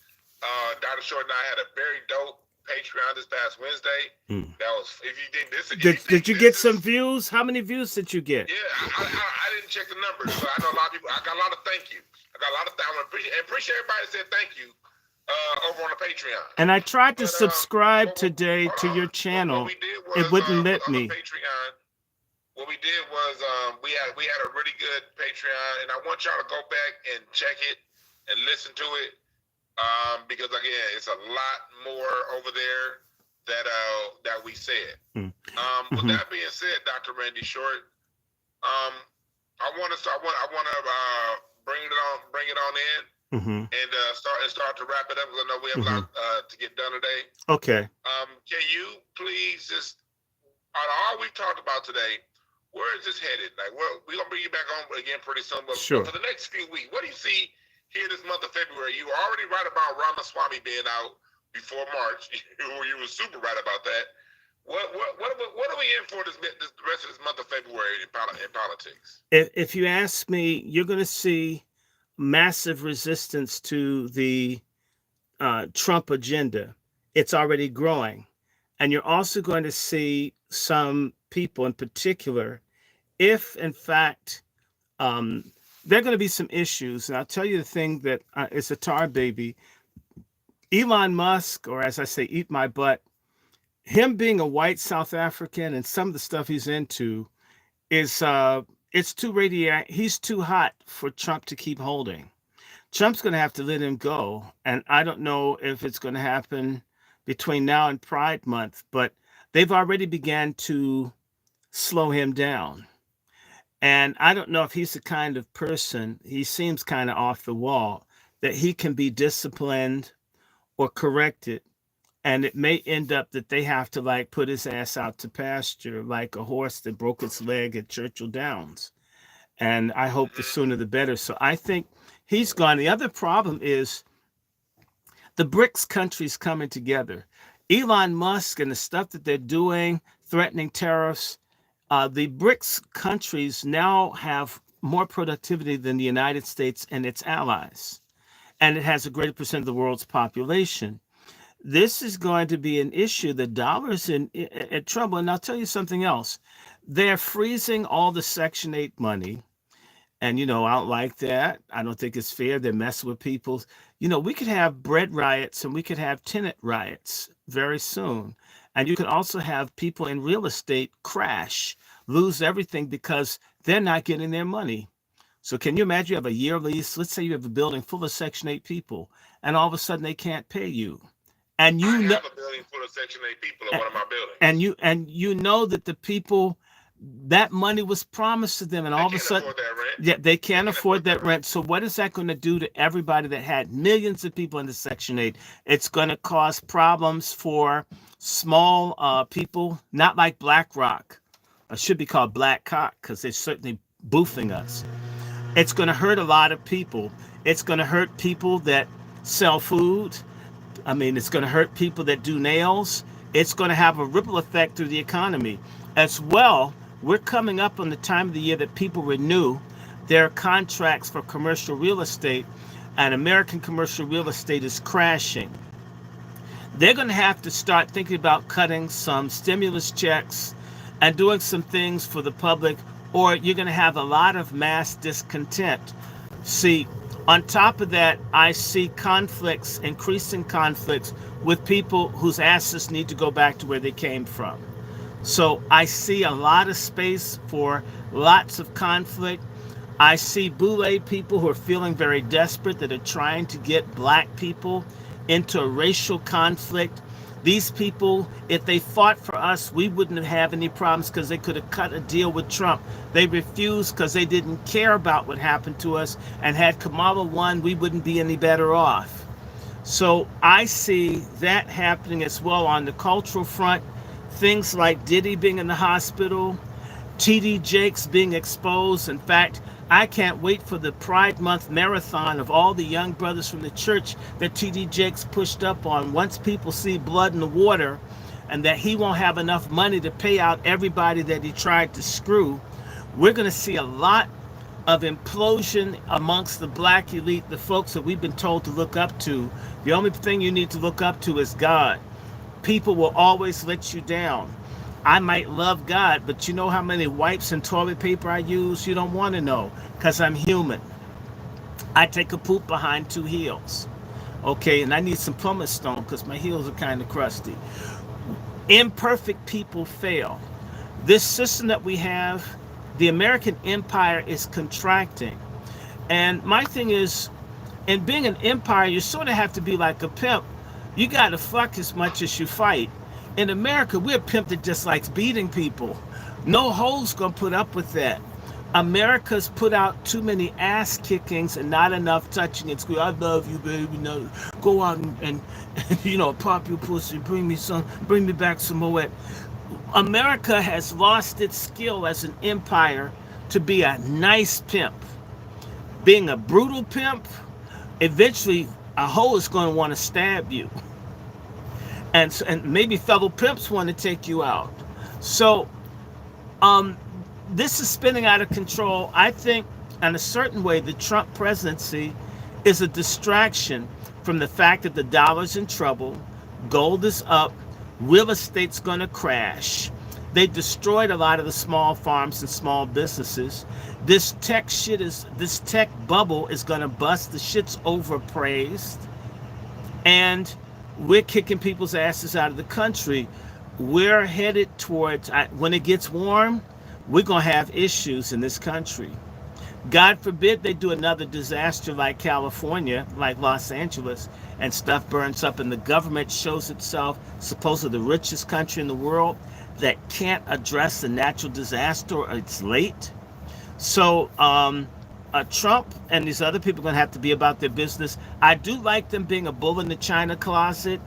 Dr. Short and I had a very dope Patreon this past Wednesday. That was, if you think this, did you get some views? How many views did you get? Yeah, I didn't check the numbers, so I know a lot of people. I got a lot of thank yous. I got a lot of I appreciate everybody that said thank you over on the Patreon. And I tried to subscribe today to your channel. It wouldn't let me. Patreon, what we did was we had a really good Patreon, and I want y'all to go back and check it and listen to it. Because again, it's a lot more over there that we said. With that being said, Dr. Randy Short, I want to bring it on in, and start to wrap it up. Because I know we have a lot to get done today. Okay. Can you please just, out of all we've talked about today, where is this headed? Like, we're gonna bring you back on again pretty soon. But sure. For the next few weeks, what do you see here this month of February? You were already right about Ramaswamy being out before March. You were super right about that. What are we in for this rest of this month of February in politics? If you ask me, you're going to see massive resistance to the Trump agenda. It's already growing. And you're also going to see some people in particular, if in fact, there are going to be some issues. And I'll tell you the thing that is a tar baby. Elon Musk, or as I say, eat my butt, him being a white South African and some of the stuff he's into is, it's too he's too hot for Trump to keep holding. Trump's going to have to let him go. And I don't know if it's going to happen between now and Pride Month, but they've already began to slow him down. And I don't know if he's the kind of person, he seems kind of off the wall, that he can be disciplined or corrected. And it may end up that they have to like put his ass out to pasture like a horse that broke its leg at Churchill Downs. And I hope the sooner the better. So I think he's gone. The other problem is the BRICS countries coming together. Elon Musk and the stuff that they're doing, threatening tariffs. The BRICS countries now have more productivity than the United States and its allies. And it has a greater percent of the world's population. This is going to be an issue. The dollar's in trouble. And I'll tell you something else. They're freezing all the Section 8 money. And, I don't like that. I don't think it's fair. They're messing with people. We could have bread riots and we could have tenant riots very soon. And you could also have people in real estate crash, lose everything because they're not getting their money. So can you imagine you have a year lease? Let's say you have a building full of Section 8 people, and all of a sudden they can't pay you. And I have a building full of Section 8 people in one of my buildings. And you know that the people, that money was promised to them, and all of a sudden, they can't afford that rent. So what is that going to do to everybody that had millions of people in the Section 8? It's going to cause problems for small people, not like BlackRock. It should be called Black Cock because they're certainly boofing us. It's going to hurt a lot of people. It's going to hurt people that sell food. It's going to hurt people that do nails. It's going to have a ripple effect through the economy. As well, we're coming up on the time of the year that people renew their contracts for commercial real estate, and American commercial real estate is crashing. They're going to have to start thinking about cutting some stimulus checks and doing some things for the public, or you're going to have a lot of mass discontent. See, on top of that, I see conflicts, increasing conflicts with people whose asses need to go back to where they came from. So I see a lot of space for lots of conflict. I see boule people who are feeling very desperate, that are trying to get black people into a racial conflict. These people, if they fought for us, we wouldn't have any problems because they could have cut a deal with Trump. They refused because they didn't care about what happened to us. And had Kamala won, we wouldn't be any better off. So I see that happening as well on the cultural front. Things like Diddy being in the hospital, TD Jakes being exposed. In fact, I can't wait for the Pride Month marathon of all the young brothers from the church that TD Jakes pushed up on. Once people see blood in the water and that he won't have enough money to pay out everybody that he tried to screw, we're going to see a lot of implosion amongst the black elite, the folks that we've been told to look up to. The only thing you need to look up to is God. People will always let you down. I might love God, but you know how many wipes and toilet paper I use? You don't want to know, because I'm human. I take a poop behind 2 heels. Okay, and I need some pumice stone because my heels are kind of crusty. Imperfect people fail. This system that we have, the American empire, is contracting. And my thing is, in being an empire, you sort of have to be like a pimp. You got to fuck as much as you fight. In America, we're a pimp that just likes beating people. No hoes gonna put up with that. America's put out too many ass kickings and not enough touching and squeal. I love you, baby. No, go out and you know, pop your pussy, bring me back some Moet. America has lost its skill as an empire to be a nice pimp. Being a brutal pimp, eventually a hoe is going to want to stab you. And maybe fellow pimps want to take you out. So this is spinning out of control. I think in a certain way the Trump presidency is a distraction from the fact that the dollar's in trouble, gold is up, real estate's going to crash. They destroyed a lot of the small farms and small businesses. This tech bubble is going to bust. The shit's overpraised. And we're kicking people's asses out of the country. We're headed towards, when it gets warm, we're going to have issues in this country. God forbid they do another disaster like California, like Los Angeles, and stuff burns up and the government shows itself supposedly the richest country in the world that can't address the natural disaster, or it's late. So Trump and these other people are going to have to be about their business. I do like them being a bull in the china closet,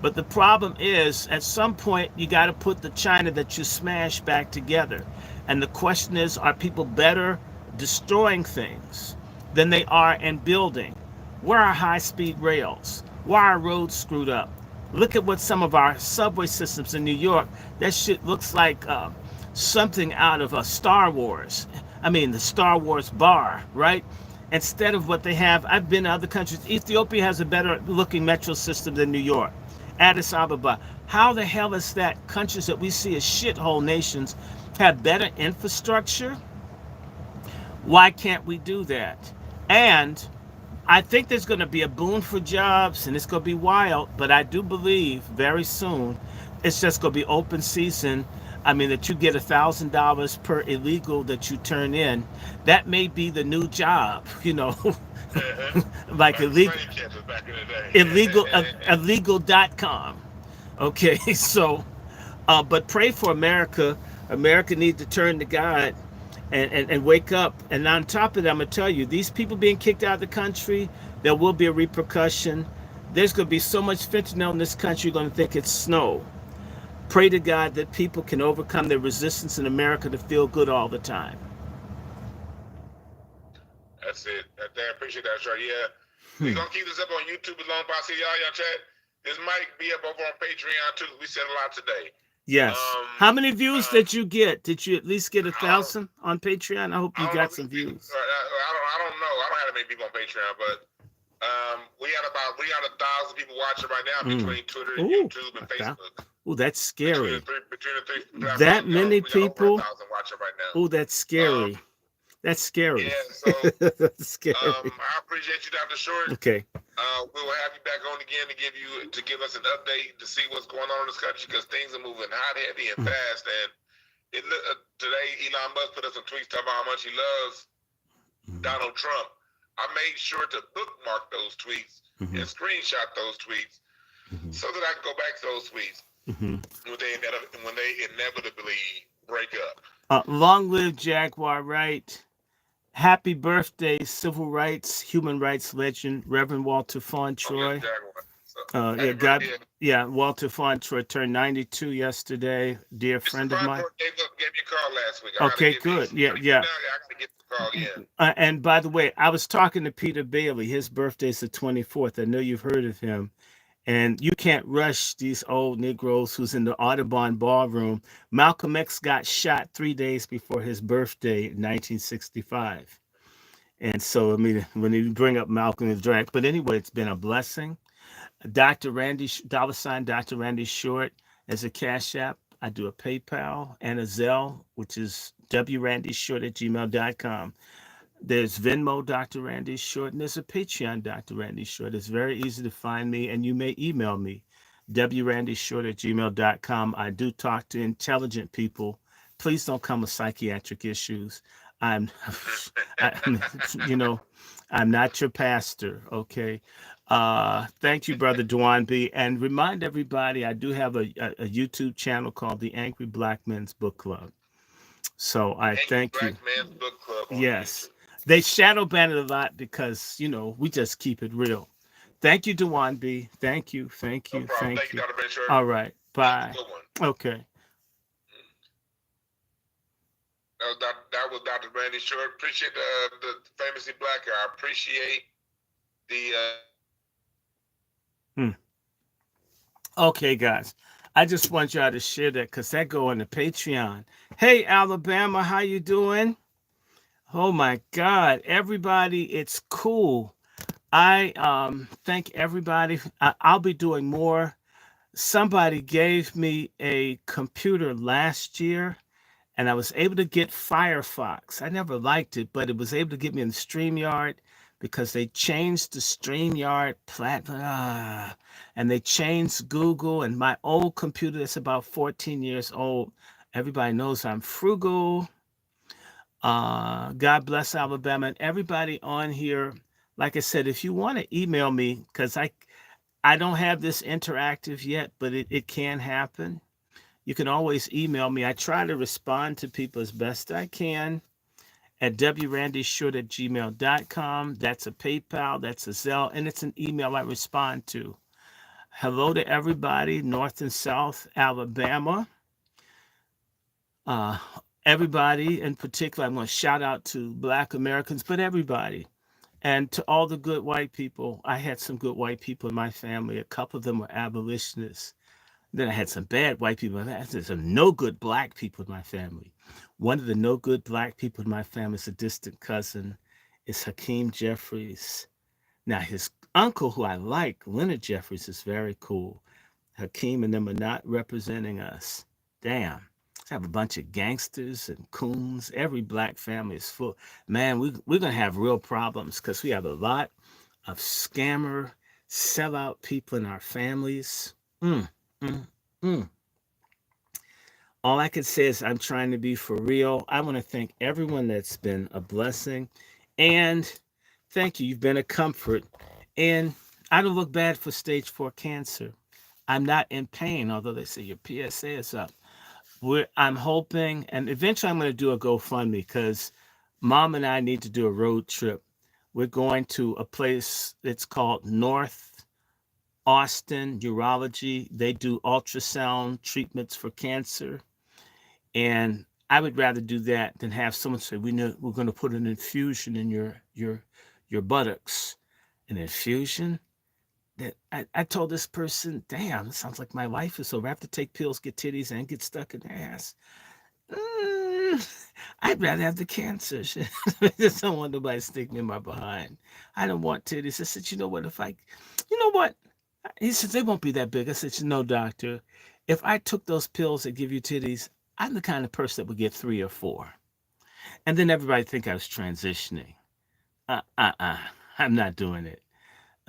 but the problem is at some point you got to put the china that you smash back together. And the question is, are people better destroying things than they are in building? Where are high-speed rails? Why are roads screwed up? Look at what some of our subway systems in New York, that shit looks like something out of a Star Wars. I mean, the Star Wars bar, right? Instead of what they have, I've been to other countries. Ethiopia has a better looking metro system than New York. Addis Ababa. How the hell is that countries that we see as shithole nations have better infrastructure? Why can't we do that? And I think there's going to be a boom for jobs, and it's going to be wild, but I do believe very soon it's just going to be open season. I mean, that you get $1,000 per illegal that you turn in. That may be the new job, you know, like illegal.com. Okay, so, but pray for America. America needs to turn to God and wake up. And on top of that, I'm going to tell you, these people being kicked out of the country, there will be a repercussion. There's going to be so much fentanyl in this country, you're going to think it's snow. Pray to God that people can overcome their resistance in America to feel good all the time. That's it. I appreciate that, Short. Yeah. We're going to keep this up on YouTube as long as I see y'all chat. This might be up over on Patreon, too. We said a lot today. Yes. How many views did you get? Did you at least get 1,000 on Patreon? I hope you got some views. I don't know. I don't have that many people on Patreon, but we got 1,000 people watching right now between Twitter and YouTube and Facebook. Oh, that's scary. Between the three that many people. Over 1,000 watching right now. Oh, that's Um, scary. That's scary. yeah. So That's scary. I appreciate you, Dr. Short. Okay. We will have you back on again to give us an update to see what's going on in this country because things are moving hot, heavy, and fast. And today, Elon Musk put up some tweets talking about how much he loves Donald Trump. I made sure to bookmark those tweets and screenshot those tweets so that I can go back to those tweets when they inevitably break up. Long live Jaguar Wright. Happy birthday, civil rights, human rights legend, Reverend Walter Fauntroy. Yeah, God, yeah, Walter Fauntroy turned 92 yesterday. Dear friend of mine. Gave me a call last week. Okay, good. Yeah, yeah. I gotta get the call again. And by the way, I was talking to Peter Bailey. His birthday's the 24th. I know you've heard of him. And you can't rush these old Negroes who's in the Audubon Ballroom. Malcolm X got shot 3 days before his birthday in 1965. And so, I mean, when you bring up Malcolm, it's drag. But anyway, it's been a blessing. Dr. Randy, $ Dr. Randy Short as a Cash App. I do a PayPal and a Zelle, which is wrandyshort@gmail.com. There's Venmo, Dr. Randy Short, and there's a Patreon, Dr. Randy Short. It's very easy to find me, and you may email me, wrandyshort@gmail.com. I do talk to intelligent people. Please don't come with psychiatric issues. I'm not your pastor, okay? Thank you, Brother Dwan B. And remind everybody, I do have a YouTube channel called the Angry Black Men's Book Club. So I thank you. Man's Book Club yes. They shadow ban it a lot because, we just keep it real. Thank you, Dewan B. Thank you. Thank you. Thank you. All right. Bye. Okay. That was Dr. Randy Short. Appreciate the famously black guy. I appreciate the Okay, guys. I just want y'all to share that because that go on the Patreon. Hey, Alabama, how you doing? Oh my God, everybody, it's cool. I thank everybody. I'll be doing more. Somebody gave me a computer last year, and I was able to get Firefox. I never liked it, but it was able to get me in StreamYard because they changed the StreamYard platform, and they changed Google. And my old computer that's about 14 years old, everybody knows I'm frugal. God bless Alabama and everybody on here. Like I said, if you want to email me, because I don't have this interactive yet, but it can happen. You can always email me. I try to respond to people as best I can at wrandyshort@gmail.com. That's a PayPal, that's a Zelle, and it's an email I respond to. Hello to everybody, North and South Alabama. Everybody in particular, I'm going to shout out to Black Americans, but everybody. And to all the good white people. I had some good white people in my family. A couple of them were abolitionists. Then I had some bad white people. I had some no good black people in my family. One of the no good black people in my family is a distant cousin. It's Hakeem Jeffries. Now, his uncle, who I like, Leonard Jeffries, is very cool. Hakeem and them are not representing us. Damn. I have a bunch of gangsters and coons. Every black family is full. Man, we're going to have real problems because we have a lot of scammer, sellout people in our families. All I can say is I'm trying to be for real. I want to thank everyone that's been a blessing. And thank you. You've been a comfort. And I don't look bad for stage 4 cancer. I'm not in pain, although they say your PSA is up. I'm hoping, and eventually I'm going to do a GoFundMe because Mom and I need to do a road trip. We're going to a place that's called North Austin Urology. They do ultrasound treatments for cancer. And I would rather do that than have someone say, we're going to put an infusion in your buttocks. An infusion? That I told this person, damn, it sounds like my life is over. I have to take pills, get titties, and get stuck in their ass. I'd rather have the cancer. I just don't want nobody to stick me in my behind. I don't want titties. I said, you know what? He said, they won't be that big. I said, no, doctor. If I took those pills that give you titties, I'm the kind of person that would get 3 or 4. And then everybody think I was transitioning. Uh. I'm not doing it.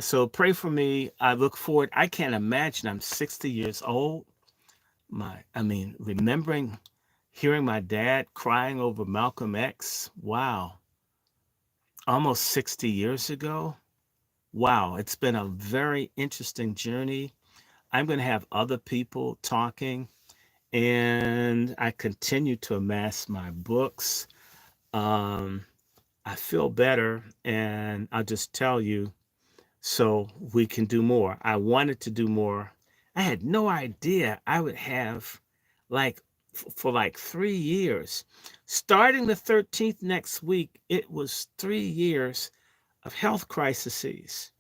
So pray for me. I look forward. I can't imagine I'm 60 years old. Remembering hearing my dad crying over Malcolm X. Wow. Almost 60 years ago. Wow. It's been a very interesting journey. I'm going to have other people talking, and I continue to amass my books. Um, I feel better, and I'll just tell you, so we can do more. I wanted to do more. I had no idea I would have like for like 3 years. Starting the 13th next week, it was 3 years of health crises.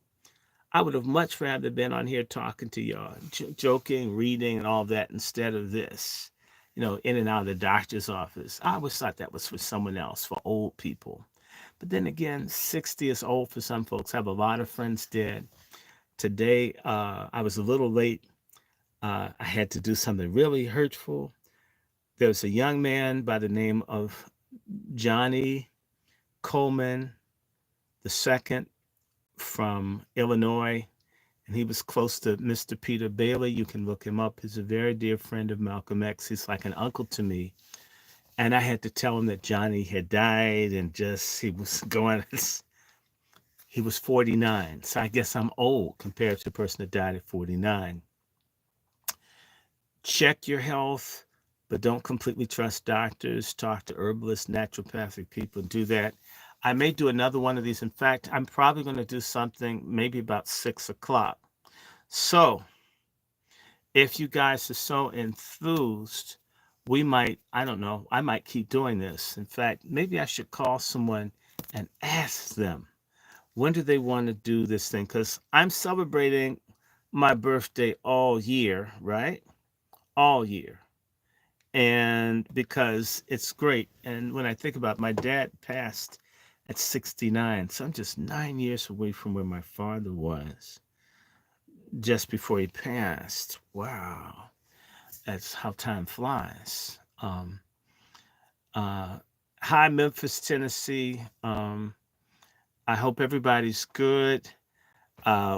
I would have much rather been on here talking to y'all, joking, reading, and all that instead of this, in and out of the doctor's office. I always thought that was for someone else, for old people. But then again, 60 is old for some folks. I have a lot of friends dead. Today, I was a little late. I had to do something really hurtful. There was a young man by the name of Johnny Coleman II from Illinois, and he was close to Mr. Peter Bailey. You can look him up. He's a very dear friend of Malcolm X. He's like an uncle to me. And I had to tell him that Johnny had died and just, he was going, he was 49. So I guess I'm old compared to a person that died at 49. Check your health, but don't completely trust doctors. Talk to herbalists, naturopathic people, do that. I may do another one of these. In fact, I'm probably going to do something maybe about 6 o'clock. So if you guys are so enthused, we might, I don't know, I might keep doing this. In fact, maybe I should call someone and ask them, when do they want to do this thing? Because I'm celebrating my birthday all year, right? All year. And because it's great. And when I think about it, my dad passed at 69. So I'm just 9 years away from where my father was just before he passed. Wow. That's how time flies. Uh, Hi, Memphis, Tennessee. I hope everybody's good.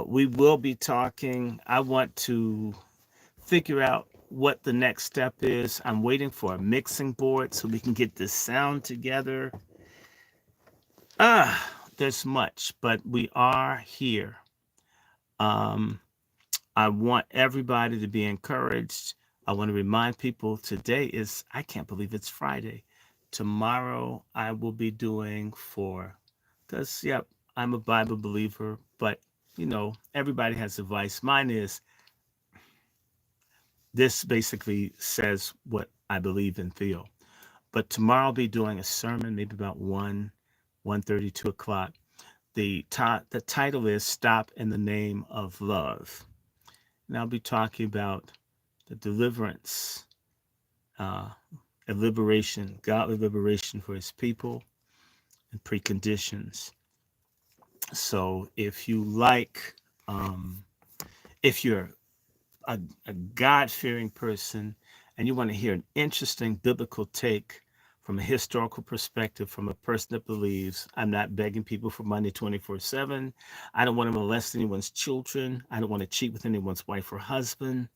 We will be talking. I want to figure out what the next step is. I'm waiting for a mixing board so we can get this sound together. There's much, but we are here. I want everybody to be encouraged. I want to remind people today is, I can't believe it's Friday. Tomorrow I will be doing because, yep, I'm a Bible believer, but, everybody has a vice. Mine is, this basically says what I believe and feel. But tomorrow I'll be doing a sermon, maybe about 1:30, 2 o'clock. The title is Stop in the Name of Love. And I'll be talking about the deliverance, a liberation, godly liberation for his people and preconditions. So if you if you're a God-fearing person and you want to hear an interesting biblical take from a historical perspective, from a person that believes, I'm not begging people for money 24/7. I don't want to molest anyone's children. I don't want to cheat with anyone's wife or husband.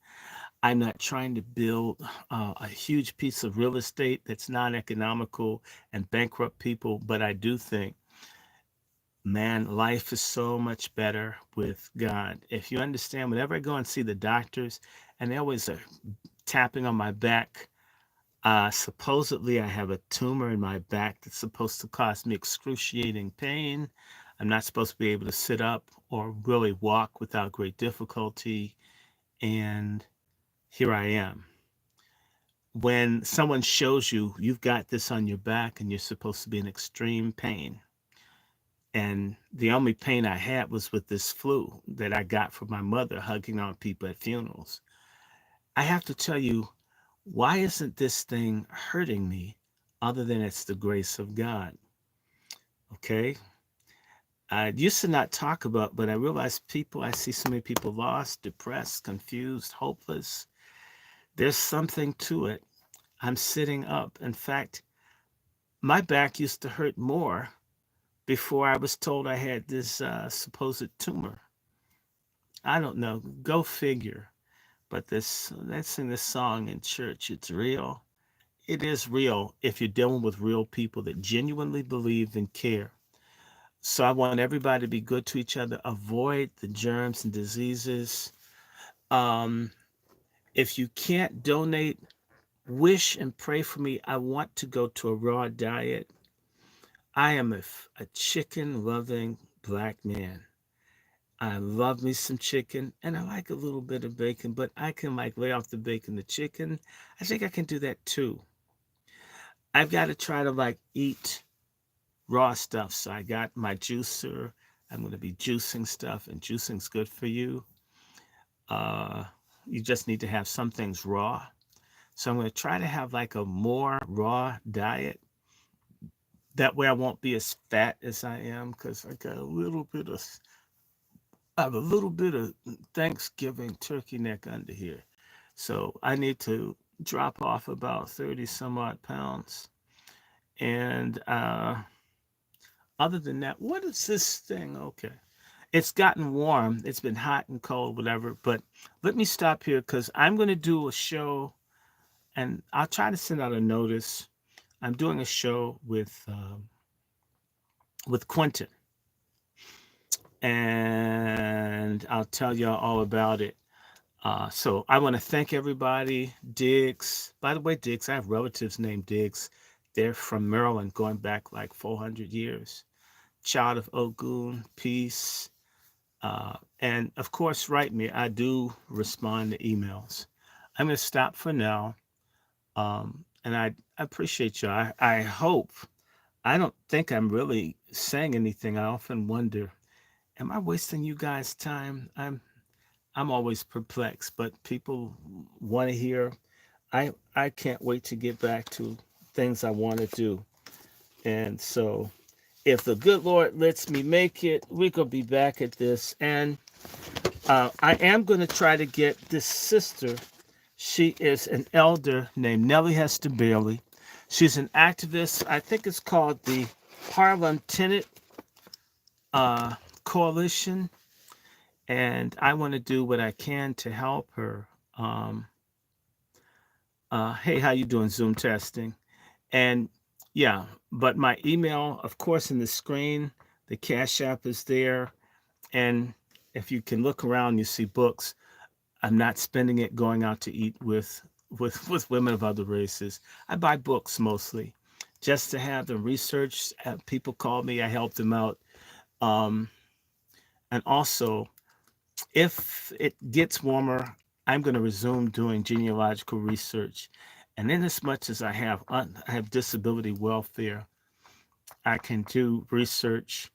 I'm not trying to build a huge piece of real estate that's non-economical and bankrupt people, but I do think, man, life is so much better with God. If you understand, whenever I go and see the doctors, and they always are tapping on my back, supposedly I have a tumor in my back that's supposed to cause me excruciating pain. I'm not supposed to be able to sit up or really walk without great difficulty. And here I am. When someone shows you you've got this on your back and you're supposed to be in extreme pain, and the only pain I had was with this flu that I got from my mother hugging on people at funerals. I have to tell you, why isn't this thing hurting me other than it's the grace of God? Okay. I used to not talk about, but I realized I see so many people lost, depressed, confused, hopeless. There's something to it. I'm sitting up. In fact, My back used to hurt more before I was told I had this supposed tumor. I don't know. Go figure. But this, let's sing this song in church. It's real. It is real if you're dealing with real people that genuinely believe and care. So I want everybody to be good to each other. Avoid the germs and diseases. Um, if you can't donate, wish and pray for me. I want to go to a raw diet. I am a chicken loving black man. I love me some chicken and I like a little bit of bacon, but I can like lay off the bacon, the chicken. I think I can do that too. I've got to try to like eat raw stuff. So I got my juicer. I'm going to be juicing stuff, and juicing's good for you. Uh, you just need to have some things raw. So I'm going to try to have like a more raw diet. That way I won't be as fat as I am because I have a little bit of Thanksgiving turkey neck under here. So I need to drop off about 30 some odd pounds. And other than that, what is this thing? Okay. It's gotten warm. It's been hot and cold, whatever. But let me stop here because I'm going to do a show and I'll try to send out a notice. I'm doing a show with Quentin, and I'll tell y'all all about it. So I want to thank everybody. Diggs, by the way, Diggs, I have relatives named Diggs. They're from Maryland, going back like 400 years. Child of Ogun, peace. And of course, write me. I do respond to emails. I'm going to stop for now. And I appreciate you. I hope. I don't think I'm really saying anything. I often wonder, am I wasting you guys' time? I'm always perplexed, but people want to hear. I can't wait to get back to things I want to do. And so if the good Lord lets me make it, we're going to be back at this. And I am going to try to get this sister. She is an elder named Nellie Hester Bailey. She's an activist. I think it's called the Harlem Tenant uh, Coalition. And I want to do what I can to help her. Um, hey, how you doing? Zoom testing. And yeah, but my email, of course, in the screen, the Cash App is there. And if you can look around, you see books. I'm not spending it going out to eat with women of other races. I buy books mostly just to have them research. People call me, I help them out. Um, and also, if it gets warmer, I'm going to resume doing genealogical research. And in as much as I have disability welfare, I can do research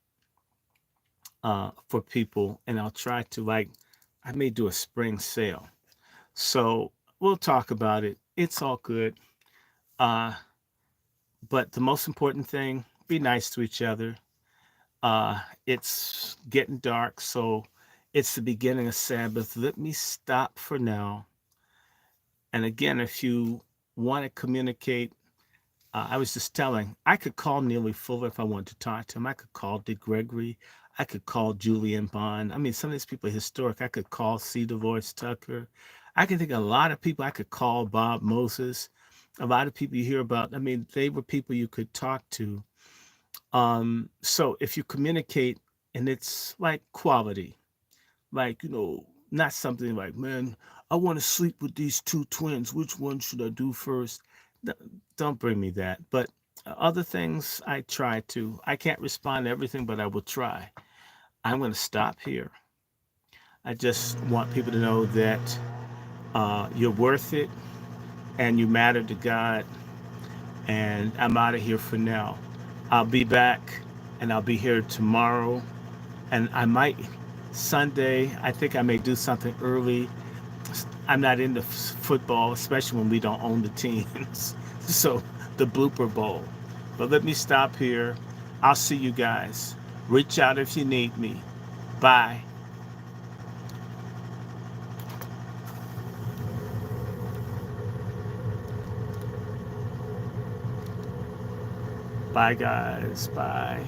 for people, and I'll try to like, I may do a spring sale. So we'll talk about it. It's all good. Uh, but the most important thing, be nice to each other. It's getting dark, so it's the beginning of Sabbath. Let me stop for now. And again, if you want to communicate, I was just telling, I could call Neely Fuller if I wanted to talk to him. I could call Dick Gregory. I could call Julian Bond. I mean, some of these people are historic. I could call C. DeVoice Tucker. I can think of a lot of people. I could call Bob Moses. A lot of people you hear about. I mean, they were people you could talk to. So if you communicate and it's like quality, like, not something like, man, I want to sleep with these two twins. Which one should I do first? Don't bring me that. But other things I try to. I can't respond to everything, but I will try. I'm going to stop here. I just want people to know that you're worth it and you matter to God. And I'm out of here for now. I'll be back and I'll be here tomorrow. And I might, Sunday, I think I may do something early. I'm not into football, especially when we don't own the teams. So the blooper bowl. But let me stop here. I'll see you guys. Reach out if you need me. Bye. Bye, guys. Bye.